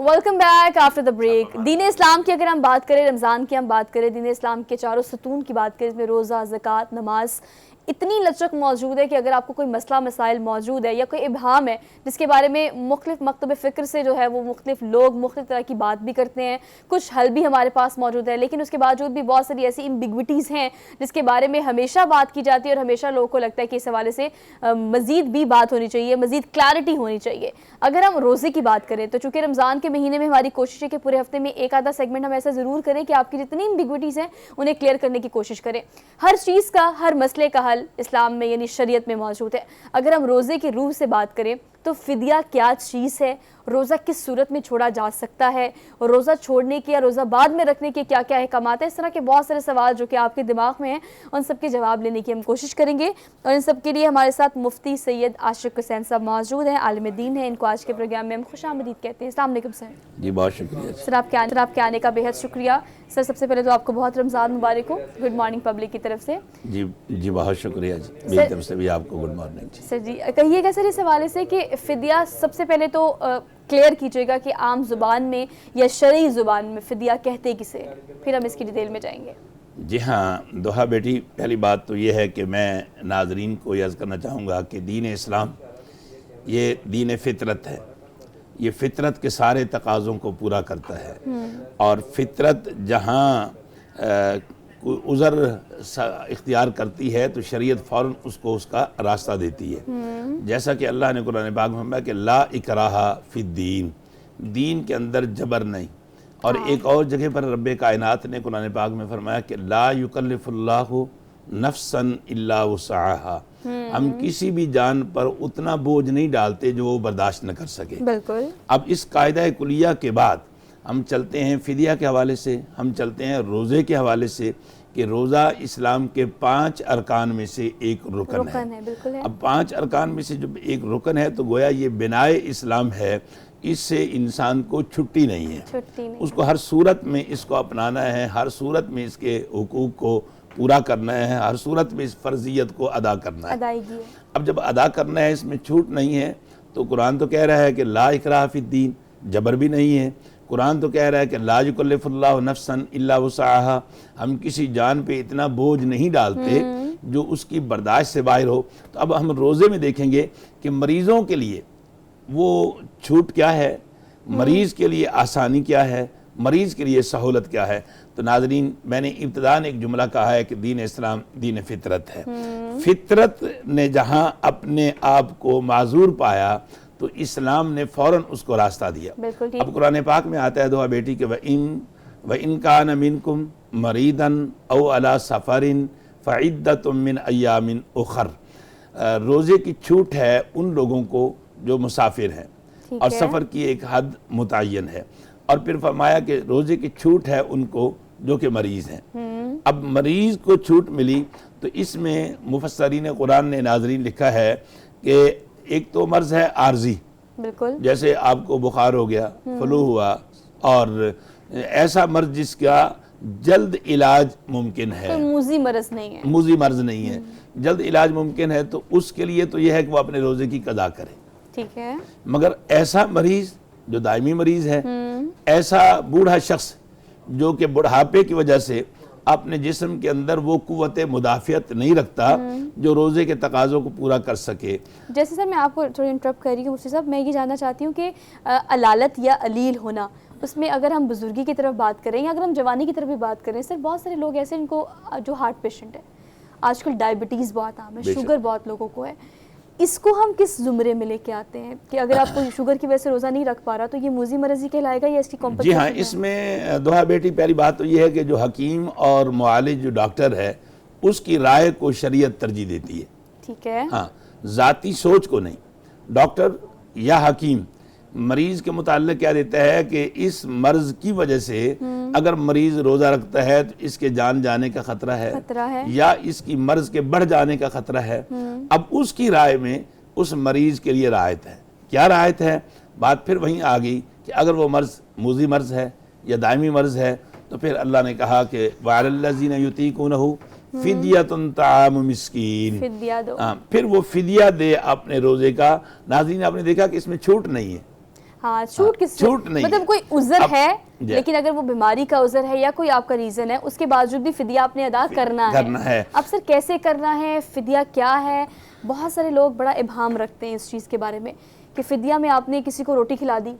Welcome back after the break. दीन इस्लाम की अगर हम बात करें, रमज़ान की हम बात करें, दीन इस्लाम के चारों सतून की बात करें, इसमें रोज़ा, ज़कात, नमाज, इतनी लचक मौजूद है कि अगर आपको कोई मसला मसाइल मौजूद है या कोई इबहाम है जिसके बारे में मुख्तलिफ मकतब फ़िक्र से जो है वो मुख्तलिफ लोग मुख्तलिफ तरह की बात भी करते हैं, कुछ हल भी हमारे पास मौजूद है, लेकिन उसके बावजूद भी बहुत सारी ऐसी इम्बिग्विटीज़ हैं जिसके बारे में हमेशा बात की जाती है और हमेशा लोगों को लगता है कि इस हवाले से मज़ीद भी बात होनी चाहिए, मज़ीद क्लैरिटी होनी चाहिए। अगर हम रोज़े की बात करें तो चूँकि रमज़ान के महीने में हमारी कोशिश है कि पूरे हफ्ते में एक आधा सेगमेंट हम ऐसा ज़रूर करें कि आपकी जितनी इम्बिग्विटीज़ हैं उन्हें क्लियर करने की कोशिश करें। हर चीज़ का, हर मसले का हल इस्लाम में यानी शरीयत में मौजूद है। अगर हम रोज़े की रूह से बात करें तो फिदिया क्या चीज़ है, रोज़ा किस सूरत में छोड़ा जा सकता है, रोज़ा छोड़ने के या रोज़ा बाद में रखने के क्या क्या अहकामात है, इस तरह के बहुत सारे सवाल जो कि आपके दिमाग में हैं उन सब के जवाब लेने की हम कोशिश करेंगे। और इन सब के लिए हमारे साथ मुफ्ती सैयद आशिक हुसैन साहब मौजूद हैं, आलिम दीन हैं। इनको आज के प्रोग्राम में हम खुशामदीद कहते हैं। अस्सलाम वालेकुम सर। जी बहुत शुक्रिया सर, आपके आने का बेहद शुक्रिया। सर, सबसे पहले तो आपको बहुत रमज़ान मुबारक हो। गुड मॉर्निंग पब्लिक की तरफ से। जी बहुत शुक्रिया जी, मेरी तरफ से भी आपको गुड मॉर्निंग जी। सर जी, कहिएगा सर इस हवाले से कि फ़िदिया सबसे पहले तो क्लियर कीजिएगा कि आम ज़ुबान में या शरई ज़ुबान में फ़िदिया कहते किसे, फिर हम इसकी डिटेल में जाएंगे। जी हाँ दोहा बेटी, पहली बात तो ये है कि मैं नाजरीन को ये अर्ज़ करना चाहूँगा कि दीन इस्लाम ये दीन फितरत है, ये फितरत के सारे तकाज़ों को पूरा करता है। और फितरत जहाँ उज़र इख्तियार करती है तो शरीयत फ़ौरन उसको उसका रास्ता देती है। जैसा कि अल्लाह ने कुरान पाक में फरमाया कि ला इकराहा फिद्दीन, दीन के अंदर जबर नहीं। और एक और जगह पर रब्बे कायनात ने कुरान पाक में फरमाया कि ला युकल्लिफुल्लाहु नफ्सन इल्ला वुसअहा, हम किसी भी जान पर उतना बोझ नहीं डालते जो वो बर्दाश्त न कर सके। बिल्कुल। अब इस कायदा कुलिया के बाद हम चलते हैं फिदिया के हवाले से, हम चलते हैं रोज़े के हवाले से कि रोज़ा इस्लाम के 5 अरकान में से एक रुकन है। बिल्कुल है। अब 5 अरकान में से जब एक रुकन है तो गोया ये बिनाए इस्लाम है, इससे इंसान को छुट्टी नहीं है, उसको हर सूरत में इसको अपनाना है, हर सूरत में इसके हुकूक को पूरा करना है, हर सूरत में इस फर्जियत को अदा करना है। अब जब अदा करना है, इसमें छूट नहीं है, तो कुरान तो कह रहा है कि ला इकराहा फिद्दीन, जबर भी नहीं है। कुरान तो कह रहा है कि ला युकल्लिफुल्लाहु नफ्सन इल्ला वुसअहा, हम किसी जान पे इतना बोझ नहीं डालते जो उसकी बर्दाश्त से बाहर हो। तो अब हम रोज़े में देखेंगे कि मरीज़ों के लिए वो छूट क्या है, मरीज़ के लिए आसानी क्या है, मरीज़ के लिए सहूलत क्या है। तो नाज़रीन, मैंने इब्तिदान एक जुमला कहा है कि दीन इस्लाम दीन फितरत है। फितरत ने जहाँ अपने आप को माजूर पाया तो इस्लाम ने फ़ौरन उसको रास्ता दिया। अब कुरान पाक में आता है दुआ बेटी के व इन कान मिनकुम मरीदन औ अला सफ़रिन फ़इद्दतुम मिन अय्यामिन उखर, रोज़े की छूट है उन लोगों को जो मुसाफिर हैं और सफ़र की एक हद मुतय्यन है। और फिर फरमाया कि रोज़े की छूट है उनको जो कि मरीज़ हैं। अब मरीज़ को छूट मिली तो इसमें मुफस्सरीन कुरान ने नाज़रीन लिखा है कि एक तो मर्ज़ है आर्जी, बिल्कुल, जैसे आपको बुखार हो गया, फ्लू हुआ, और ऐसा मर्ज़ जिसका जल्द इलाज मुमकिन है, मूजी मर्ज़ नहीं है, मूजी मर्ज़ नहीं है, जल्द इलाज मुमकिन है, तो उसके लिए तो यह है कि वो अपने रोज़े की कज़ा करे। ठीक है। मगर ऐसा मरीज़ जो दायमी मरीज़ है, ऐसा बूढ़ा शख्स जो कि बुढ़ापे की वजह से अपने जिस्म के अंदर वो कुव्वत मुदाफ़ियत नहीं रखता जो रोज़े के तकाज़ों को पूरा कर सके। जैसे सर, मैं आपको थोड़ी इंटरप्ट कर रही हूँ मुफ्ती साहब, मैं ये जानना चाहती हूँ कि अलालत या अलील होना, उसमें अगर हम बुजुर्गी की तरफ बात करें या अगर हम जवानी की तरफ भी बात करें, सर बहुत सारे लोग ऐसे इनको जो हार्ट पेशेंट है, आजकल डायबिटीज़ बहुत आम है, शुगर बहुत लोगों को है, इसको हम किस जुमरे में लेके आते हैं कि अगर आपको शुगर की वजह से रोज़ा नहीं रख पा रहा तो ये मूजी मरजी कहलाएगा या इसकी जी कॉम्पनसेशन हाँ, है? इसमें दोहा बेटी पहली बात तो ये है कि जो हकीम और मुआलिज जो डॉक्टर है उसकी राय को शरीयत तरजीह देती है। ठीक है। हाँ, ज़ाती सोच को नहीं। डॉक्टर या हकीम मरीज के मुताल्लिक क्या देता है कि इस मर्ज की वजह से अगर मरीज रोज़ा रखता है तो इसके जान जाने का खतरा है या इसकी मर्ज के बढ़ जाने का खतरा है। अब उसकी राय में उस मरीज के लिए रायत है। क्या रायत है? बात फिर वहीं आ गई कि अगर वो मर्ज मूजी मर्ज है या दायमी मर्ज है तो फिर अल्लाह ने कहा कि वालल्लज़ीना युतीक़ूनहु फिदियतुन ताअमु मिस्कीन, फिदिया दो। फिर वो फिदिया दे अपने रोजे का। नाज़रीन, आपने देखा कि इसमें छूट नहीं है। हाँ, छूट किस छूट नहीं मतलब है। कोई उज़र है जी। लेकिन अगर वो बीमारी का उज़र है या कोई आपका रीज़न है उसके बावजूद भी फिदिया आपने अदा करना है। अब सर कैसे करना है, फिदिया क्या है? बहुत सारे लोग बड़ा इब्हाम रखते हैं इस चीज़ के बारे में कि फिदिया में आपने किसी को रोटी खिला दी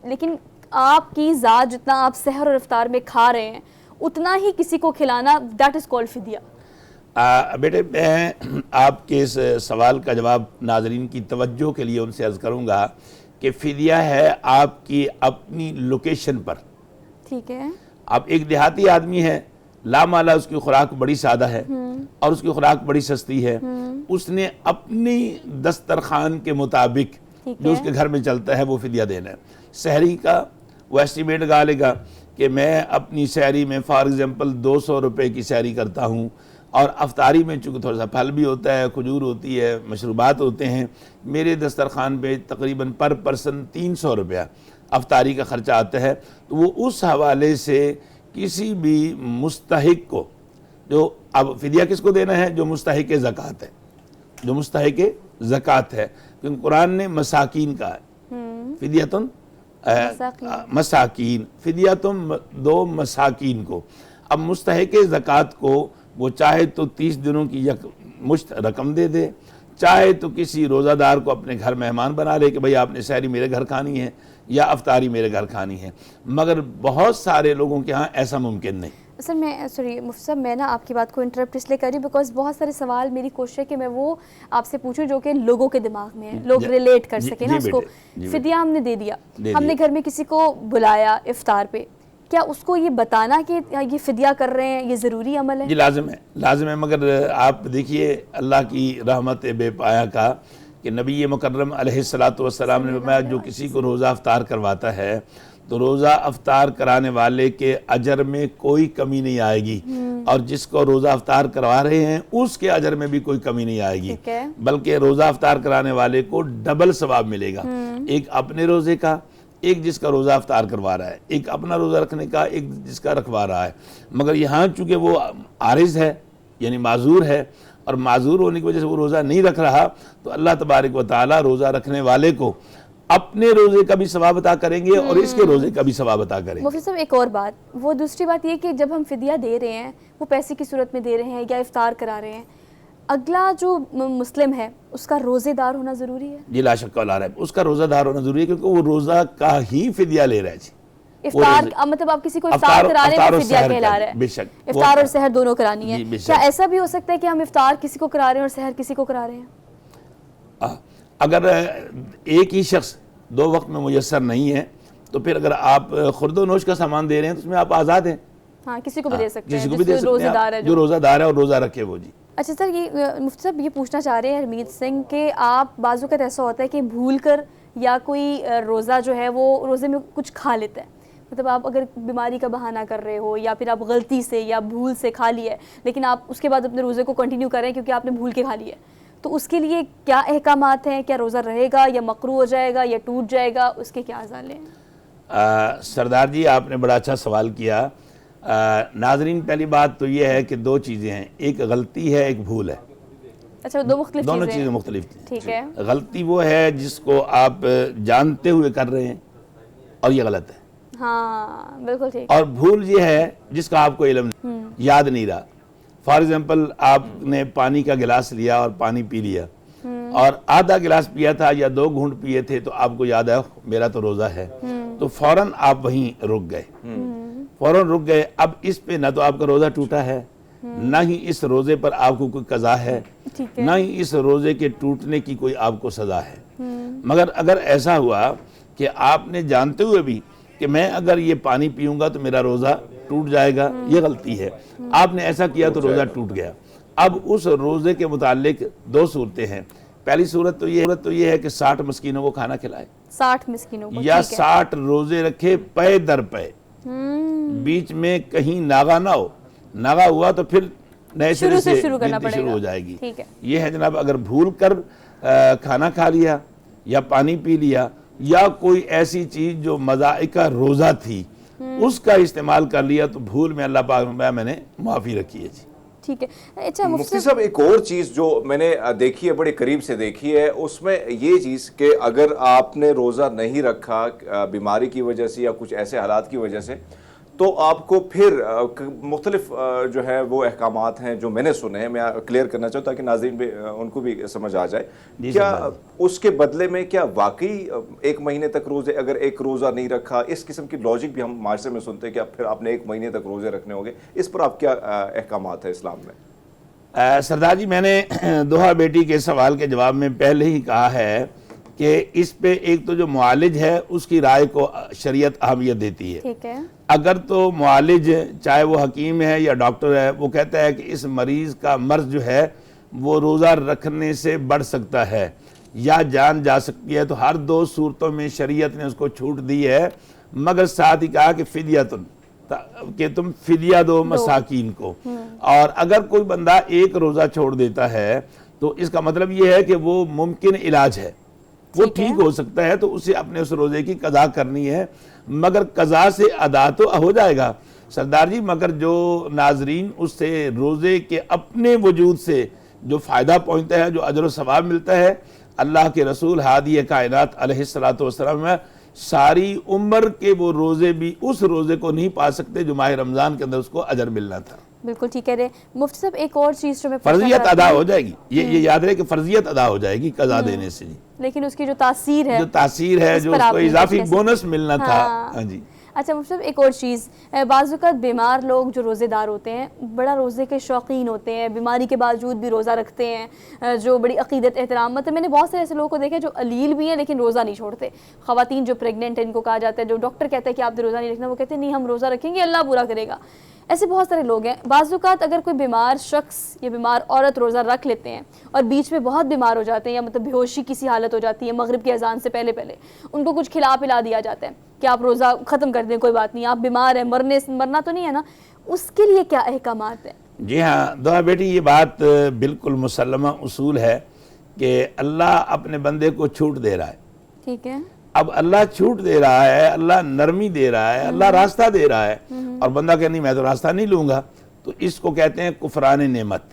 लेकिन आपकी ज़ात जितना आप सहर और इफ्तार में खा रहे हैं उतना ही किसी को खिलाना, दैट इज़ कॉल्ड फिदिया। बेटे, मैं आपके इस सवाल का जवाब नाजरीन की तवज्जो के लिए उनसे अर्ज़ करूँगा कि फिदिया है आपकी अपनी लोकेशन पर। ठीक है। आप एक देहाती आदमी है, लामाला उसकी खुराक बड़ी सादा है और उसकी खुराक बड़ी सस्ती है। उसने अपनी दस्तरखान के मुताबिक जो उसके घर में चलता है वो फिदिया देना है। सहरी का वो एस्टिमेट लगा लेगा कि मैं अपनी सहरी में फॉर एग्जांपल 200 रुपए की सहरी करता हूँ और अफ्तारी में चूँकि थोड़ा सा फल भी होता है, खजूर होती है, मशरूबात होते हैं, मेरे दस्तरखान पे तकरीबन पर पर्सन 300 रुपया अफ्तारी का ख़र्चा आता है। तो वो उस हवाले से किसी भी मुस्तहिक को, जो अब फिदिया किसको देना है? जो मुस्तहिक ज़कात है, जो मुस्तहिक ज़कात है, क्योंकि कुरान ने मसाकीन कहा है। फिदियतुन मसाकीन, फिदियतुन दो मसाकीन को। अब मुस्तहिक ज़कात को वो चाहे तो 30 दिनों की एक मुश्त रकम दे दे, चाहे तो किसी रोज़ादार को अपने घर मेहमान बना ले कि भाई आपने सहरी मेरे घर खानी है या अफ्तारी मेरे घर खानी है। मगर बहुत सारे लोगों के यहाँ ऐसा मुमकिन नहीं। सर मैं मुफ्ती साहब, मैं ना आपकी बात को इंटरप्ट इसलिए करी बिकॉज बहुत सारे सवाल, मेरी कोशिश है कि मैं वो आपसे पूछूं जो कि लोगों के दिमाग में है, लोग रिलेट कर सके ना उसको। फिदिया हमने दे दिया, हमने घर में किसी को बुलाया इफ्तार पे, क्या उसको ये बताना कि ये फिदिया कर रहे हैं ये ज़रूरी अमल है? जी लाजिम है। मगर आप देखिए अल्लाह की रहमत बेपाया का कि नबी मुकर्रम अलैहिस्सलातु वस्सलाम ने फरमाया जो किसी को रोज़ा अफ्तार करवाता है तो रोज़ा अफ्तार कराने वाले के अजर में कोई कमी नहीं आएगी और जिसको रोज़ा अफ्तार करवा रहे हैं उसके अजर में भी कोई कमी नहीं आएगी, बल्कि रोज़ा अफ्तार कराने वाले को डबल सवाब मिलेगा। एक अपने रोज़े का, एक जिसका रोज़ा अफ्तार करवा रहा है, एक अपना रोज़ा रखने का, एक जिसका रखवा रहा है। मगर यहाँ चूँकि वो आरिज़ है यानी माजूर है और माजूर होने की वजह से वो रोज़ा नहीं रख रहा, तो अल्लाह तबारक व तआला रोज़ा रखने वाले को अपने रोज़े का भी सवाब अता करेंगे और इसके रोज़े का भी सवाब अता करेंगे। मुफ्ती साहब एक और बात, वो दूसरी बात ये कि जब हम फिदिया दे रहे हैं वो पैसे की सूरत में दे रहे हैं या इफ्तार करा रहे हैं, अगला जो मुस्लिम है उसका रोज़ेदार होना ज़रूरी है? जी ला शक वला रैब, उसका रोज़ादार होना ज़रूरी है क्योंकि वो रोज़ा का ही फिदिया ले रहा है। जी इफ्तार मतलब आप किसी को इफ्तार कराने में फिदिया कहला रहे हैं। बेशक इफ्तार और सहर दोनों करानी है। क्या ऐसा भी हो सकता है कि हम इफ्तार किसी को करा रहे हैं और सहर किसी को करा रहे हैं? अगर एक ही शख्स 2 वक्त में मुयस्सर नहीं है तो फिर अगर आप खुर्दो नोश का सामान दे रहे हैं तो उसमें आप आज़ाद हैं। हाँ, किसी को भी दे सकते हैं, किसी को भी दे सकते हैं जो रोज़ादार है और रोज़ा रखे वो। जी अच्छा सर, ये मुफ्ती साहब ये पूछना चाह रहे हैं हरमीत सिंह के आप बाजू का ऐसा होता है कि भूल कर या कोई रोज़ा जो है वो रोज़े में कुछ खा लेता है, मतलब आप अगर बीमारी का बहाना कर रहे हो या फिर आप गलती से या भूल से खा लिया है लेकिन आप उसके बाद अपने रोज़े को कंटिन्यू कर रहे हैं क्योंकि आपने भूल के खा लिया है, तो उसके लिए क्या अहकामात हैं? क्या रोज़ा रहेगा या मकरू हो जाएगा या टूट जाएगा? उसके क्या अज़ाले हैं? सरदार जी आपने बड़ा अच्छा सवाल किया। नाजरीन पहली बात तो ये है कि 2 चीज़ें हैं, एक गलती है एक भूल है। अच्छा, दोनों चीज़ें मुख्तलिफ। ठीक है। गलती वो है जिसको आप जानते हुए कर रहे हैं और ये गलत है। हाँ बिल्कुल ठीक। और भूल ये है जिसका आपको इल्म याद नहीं रहा। फॉर एग्जाम्पल आपने पानी का गिलास लिया और पानी पी लिया और आधा गिलास पिया था या 2 घूंट पिए थे तो आपको याद आया मेरा तो रोज़ा है, तो फौरन आप वहीं रुक गए, फौरन रुक गए। अब इस पे ना तो आपका रोज़ा टूटा है ना ही इस रोजे पर आपको कोई कज़ा है, ना ही इस रोजे के टूटने की कोई आपको सजा है। मगर अगर ऐसा हुआ कि आपने जानते हुए भी कि मैं अगर ये पानी पीऊंगा तो मेरा रोजा टूट जाएगा, ये गलती है, आपने ऐसा किया तो रोजा टूट गया। अब उस रोजे के मुतालिक दो सूरतें हैं। पहली सूरत तो ये है कि 60 मस्कीनों को खाना खिलाए, 60 मिस्किनों को, या 60 रोजे रखे पे दर पे, बीच में कहीं नागा ना हो। नागा हुआ तो फिर नए सिरे से शुरू करना गिनती शुरू पड़ेगा। हो जाएगी। ठीक है। ये है जनाब, अगर भूल कर खाना खा लिया या पानी पी लिया या कोई ऐसी चीज जो मज़ाइका रोजा थी उसका इस्तेमाल कर लिया तो भूल में अल्लाह पाक ने मैंने माफी रखी है जी। ठीक है। अच्छा मुफ्ती साहब, एक और चीज जो मैंने देखी है, बड़े करीब से देखी है, उसमें ये चीज कि अगर आपने रोजा नहीं रखा बीमारी की वजह से या कुछ ऐसे हालात की वजह से, तो आपको फिर मुख्तलिफ जो है वो अहकामात हैं जो मैंने सुने हैं, मैं क्लियर करना चाहूँ ताकि नाज़रीन भी उनको भी समझ आ जाए। क्या उसके बदले में क्या वाकई 1 महीने तक रोजे, अगर एक रोज़ा नहीं रखा, इस किस्म की लॉजिक भी हम माशरे में सुनते हैं कि अब फिर आपने 1 महीने तक रोजे रखने होंगे, इस पर आप क्या अहकामात है इस्लाम में? सरदार जी, मैंने दोहा बेटी के सवाल के जवाब में पहले ही कहा है कि इस पे एक तो जो मुआलिज है उसकी राय को शरीयत अहमियत देती है। ठीक है। अगर तो मुआलिज, चाहे वो हकीम है या डॉक्टर है, वो कहता है कि इस मरीज का मर्ज जो है वो रोज़ा रखने से बढ़ सकता है या जान जा सकती है, तो हर 2 सूरतों में शरीयत ने उसको छूट दी है, मगर साथ ही कहा कि फिदियतुन, कि तुम फिदिया दो मसाकीन को। और अगर कोई बंदा एक रोज़ा छोड़ देता है तो इसका मतलब ये है कि वो मुमकिन इलाज है, वो ठीक हो सकता है, तो उसे अपने उस रोजे की कज़ा करनी है, मगर कज़ा से अदा तो हो जाएगा सरदार जी। मगर जो नाजरीन उससे रोजे के अपने वजूद से जो फ़ायदा पहुँचता है, जो अजर व सवाब मिलता है, अल्लाह के रसूल हादी कायनात अलैहिस्सलातु वस्सलाम में सारी उम्र के वो रोजे भी उस रोजे को नहीं पा सकते जो माह रमज़ान के अंदर उसको अजर मिलना था। बिल्कुल ठीक है रे मुफ्ती साहब। एक और चीज़ जो मैं फर्जियत अदा हो जाएगी, ये याद रहे कि फर्जियत अदा हो जाएगी कज़ा देने से, लेकिन उसकी जो तासीर है, जो उसको इजाफी बोनस मिलना था। हाँ जी। अच्छा मुफ्ती साहब, एक और चीज़, बाज़ वक़्त बीमार लोग जो रोज़ेदार होते हैं, बड़ा रोज़े के शौकीन होते हैं, बीमारी के बावजूद भी रोज़ा रखते हैं, जो बड़ी अक़ीदत एहतराम, मतलब मैंने बहुत से ऐसे लोगों को देखा जो अलील भी हैं लेकिन रोज़ा नहीं छोड़ते। ख़वातीन जो प्रेग्नेंट है, इनको कहा जाता है, जो डॉक्टर कहता है कि आपने रोज़ा नहीं रखना, वो कहते हैं नहीं हम रोज़ा रखेंगे, अल्लाह पूरा करेगा। ऐसे बहुत सारे लोग हैं। बाज़ औक़ात अगर कोई बीमार शख्स या बीमार औरत रोज़ा रख लेते हैं और बीच में बहुत बीमार हो जाते हैं या मतलब बेहोशी किसी हालत हो जाती है, मगरिब की अजान से पहले उनको कुछ खिला पिला दिया जाता है कि आप रोज़ा ख़त्म कर दें, कोई बात नहीं, आप बीमार हैं, मरना तो नहीं है ना, उसके लिए क्या अहकामात है? जी हाँ दोहा बेटी, ये बात बिल्कुल मुसल्लमा उसूल है कि अल्लाह अपने बंदे को छूट दे रहा है। ठीक है। अब अल्लाह छूट दे रहा है, अल्लाह नरमी दे रहा है, अल्लाह रास्ता दे रहा है, और बंदा कहे नहीं मैं तो रास्ता नहीं लूंगा, तो इसको कहते हैं कुफरान नेमत।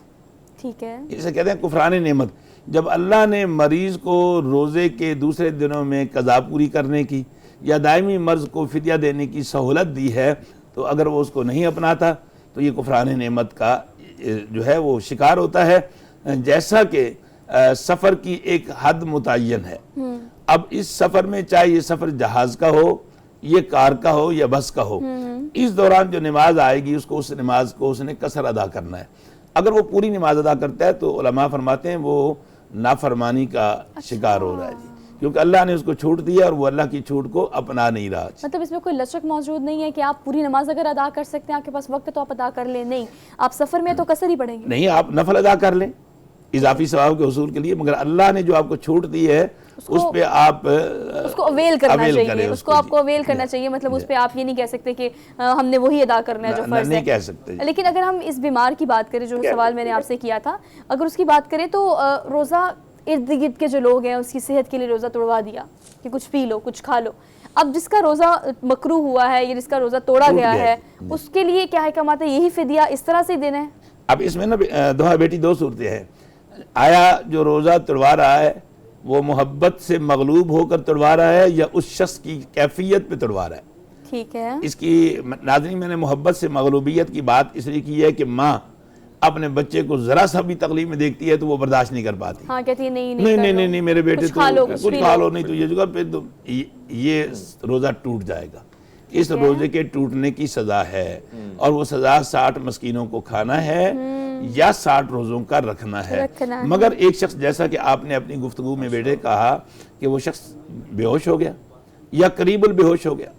ठीक है। इसे कहते हैं कुफरान नेमत। जब अल्लाह ने मरीज को रोजे के दूसरे दिनों में कज़ा पूरी करने की या दायमी मर्ज को फिदिया देने की सहूलत दी है, तो अगर वो उसको नहीं अपनाता तो ये कुफरान नेमत का जो है वो शिकार होता है। जैसा कि सफ़र की एक हद मुतय्यन है। अब इस सफ़र में चाहे ये सफ़र जहाज का हो, ये कार का हो या बस का हो, इस दौरान जो नमाज आएगी उसको, उस नमाज को उसने कसर अदा करना है। अगर वो पूरी नमाज अदा करता है तो उलमा फरमाते हैं वो नाफरमानी का शिकार हो रहा है जी, क्योंकि अल्लाह ने उसको छूट दी है और वो अल्लाह की छूट को अपना नहीं रहा। मतलब इसमें कोई लचक मौजूद नहीं है कि आप पूरी नमाज अगर अदा कर सकते हैं, आपके पास वक्त तो आप अदा कर लें, नहीं आप सफ़र में तो कसर ही पड़ेंगे। नहीं, आप नफल अदा कर लें इजाफी सवाब के हुसूल के लिए, मगर अल्लाह ने जो आपको छूट दी है उस पे आप उसको अवेल करना चाहिए, उसको आपको अवेल करना चाहिए। मतलब उस पे आप ये नहीं कह सकते कि हमने वही अदा करना है जो फर्ज है, नहीं कह सकते। लेकिन अगर हम इस बीमार की बात करें, जो सवाल मैंने आपसे किया था, अगर उसकी बात करें तो रोज़ा इर्द गिर्द के जो लोग हैं उसकी सेहत के लिए रोज़ा तोड़वा दिया कि कुछ पी लो, कुछ खा लो। अब जिसका रोज़ा मकरूह हुआ है या जिसका रोज़ा तोड़ा गया है, उसके लिए क्या है कमाते, यही फिदिया इस तरह से देना है? अब इसमें ना दोहा बेटी दो सूरतें हैं। आया जो रोज़ा तोड़वा रहा है वो मोहब्बत से मगलूब होकर तोड़वा रहा है या उस शख्स की कैफियत पे तोड़वा रहा है? ठीक है। इसकी नाज़रीन मैंने मोहब्बत से मगलूबियत की बात इसलिए की है कि माँ अपने बच्चे को जरा सा भी तकलीफ में देखती है तो वो बर्दाश्त नहीं कर पाती। हाँ, कहती है नहीं नहीं मेरे बेटे तो कुछ खा लो नहीं तो ये जगह पे तो ये रोज़ा टूट जाएगा। इस रोजे के टूटने की सजा है, और वो सजा 60 मस्कीनों को खाना है या 60 रोजों का रखना है। मगर एक शख्स, जैसा कि आपने अपनी गुफ्तगू में बेटे कहा कि वो शख्स बेहोश हो गया या करीबुल बेहोश हो गया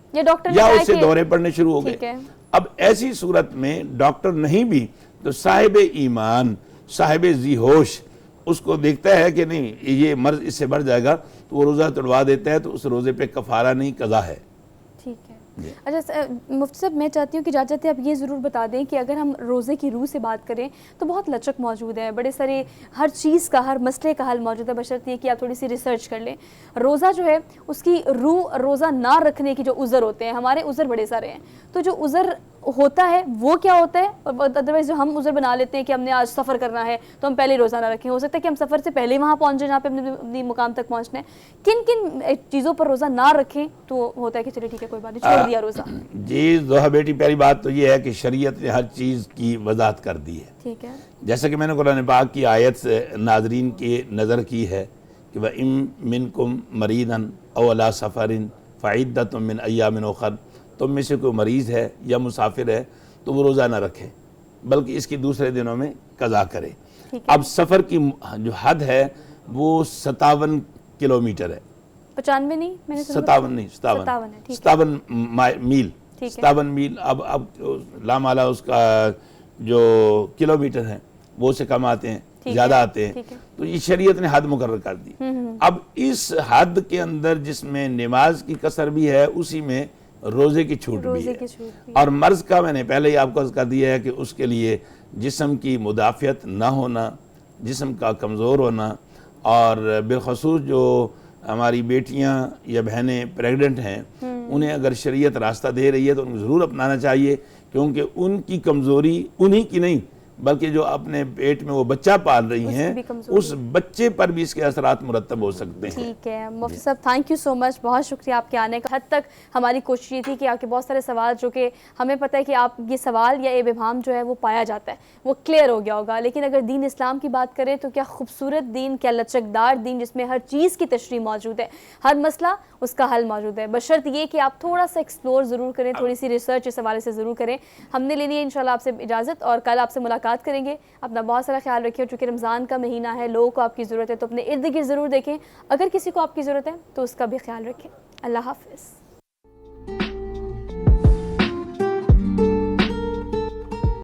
या उससे दौरे पड़ने शुरू हो गए, अब ऐसी सूरत में डॉक्टर नहीं भी तो साहिब ईमान, साहिब जी होश उसको देखता है कि नहीं ये मर्ज इससे बढ़ जाएगा, तो वो रोज़ा तोड़वा देता है, तो उस रोज़े पे कफारा नहीं, कज़ा है। ठीक है। अच्छा मुफ्ती साहब, मैं चाहती हूँ कि जाते जाते आप ये ज़रूर बता दें कि अगर हम रोज़े की रूह से बात करें तो बहुत लचक मौजूद है, बड़े सारे हर चीज़ का, हर मसले का हल मौजूद है, बशर्ते कि आप थोड़ी सी रिसर्च कर लें। रोज़ा जो है उसकी रूह, रोज़ा ना रखने की जो उज़र होते हैं, हमारे उज़र बड़े सारे हैं, तो जो उज़र होता है वो क्या होता है? और अदरवाइज जो हम उज़र बना लेते हैं कि हमने आज सफ़र करना है तो हम पहले रोज़ा ना रखें, हो सकता है कि हम सफ़र से पहले वहाँ पहुँच जाए जहाँ पे अपने मुकाम तक पहुँचना है। किन किन चीज़ों पर रोज़ा ना रखें तो होता है कि चलिए ठीक है कोई बात नहीं, छोड़ दिया रोज़ा? जी जोहा बेटी, पहली बात तो ये है कि शरीयत ने हर चीज़ की वजाहत कर दी है। ठीक है। जैसा कि मैंने कुरान पाक की आयत से नाज़रीन की नज़र की है कि वह इम मिनकुम मरीदन औ अला सफ़रिन फ़इद्दतुम मिन अय्यामिन उख़र, तुम में से कोई मरीज़ है या मुसाफिर है तो वो रोज़ा ना रखे, बल्कि इसकी दूसरे दिनों में कज़ा करे। अब सफ़र की जो हद है वो 57 किलोमीटर है। 95 नहीं, मैंने 57 नहीं, 57 मील, 57 मील। अब लामाला उसका जो किलोमीटर है वो से कम आते हैं, ज़्यादा आते हैं, तो ये शरीयत ने हद मुकर्रर कर दी। अब इस हद के अंदर जिसमें नमाज की कसर भी है, उसी में रोज़े की छूट भी है। और मर्ज़ का मैंने पहले ही आपको अर्ज़ कर दिया है कि उसके लिए जिस्म की मुदाफ़ियत ना होना, जिस्म का कमज़ोर होना, और बिलखसूस जो हमारी बेटियां या बहनें प्रेग्नेंट हैं उन्हें अगर शरीयत रास्ता दे रही है तो उनको ज़रूर अपनाना चाहिए, क्योंकि उनकी कमज़ोरी उन्हीं की नहीं बल्कि जो अपने पेट में वो बच्चा पाल रही हैं उस बच्चे पर भी इसके असरात मुरतब हो सकते हैं। ठीक है मुफ्ती साहब, थैंक यू सो मच, बहुत शुक्रिया आपके आने का। हद तक हमारी कोशिश ये थी कि आपके बहुत सारे सवाल जो कि हमें पता है कि आप ये सवाल या इबहम जो है वो पाया जाता है वो क्लियर हो गया होगा, लेकिन अगर दीन इस्लाम की बात करें तो क्या खूबसूरत दीन, क्या लचकदार दीन जिसमें हर चीज़ की तशरीह मौजूद है, हर मसला उसका हल मौजूद है, बशर्त ये कि आप थोड़ा सा एक्सप्लोर ज़रूर करें, थोड़ी सी रिसर्च इस हवाले से ज़रूर करें। हमने लेनी है इंशाल्लाह आपसे इजाज़त और कल आपसे मुलाकात करेंगे। अपना बहुत सारा ख्याल रखिए, चूँकि रमज़ान का महीना है, लोगों को आपकी ज़रूरत है तो अपने इर्द गिर्द ज़रूर देखें, अगर किसी को आपकी ज़रूरत है तो उसका भी ख्याल रखें। अल्लाह हाफ़िज़।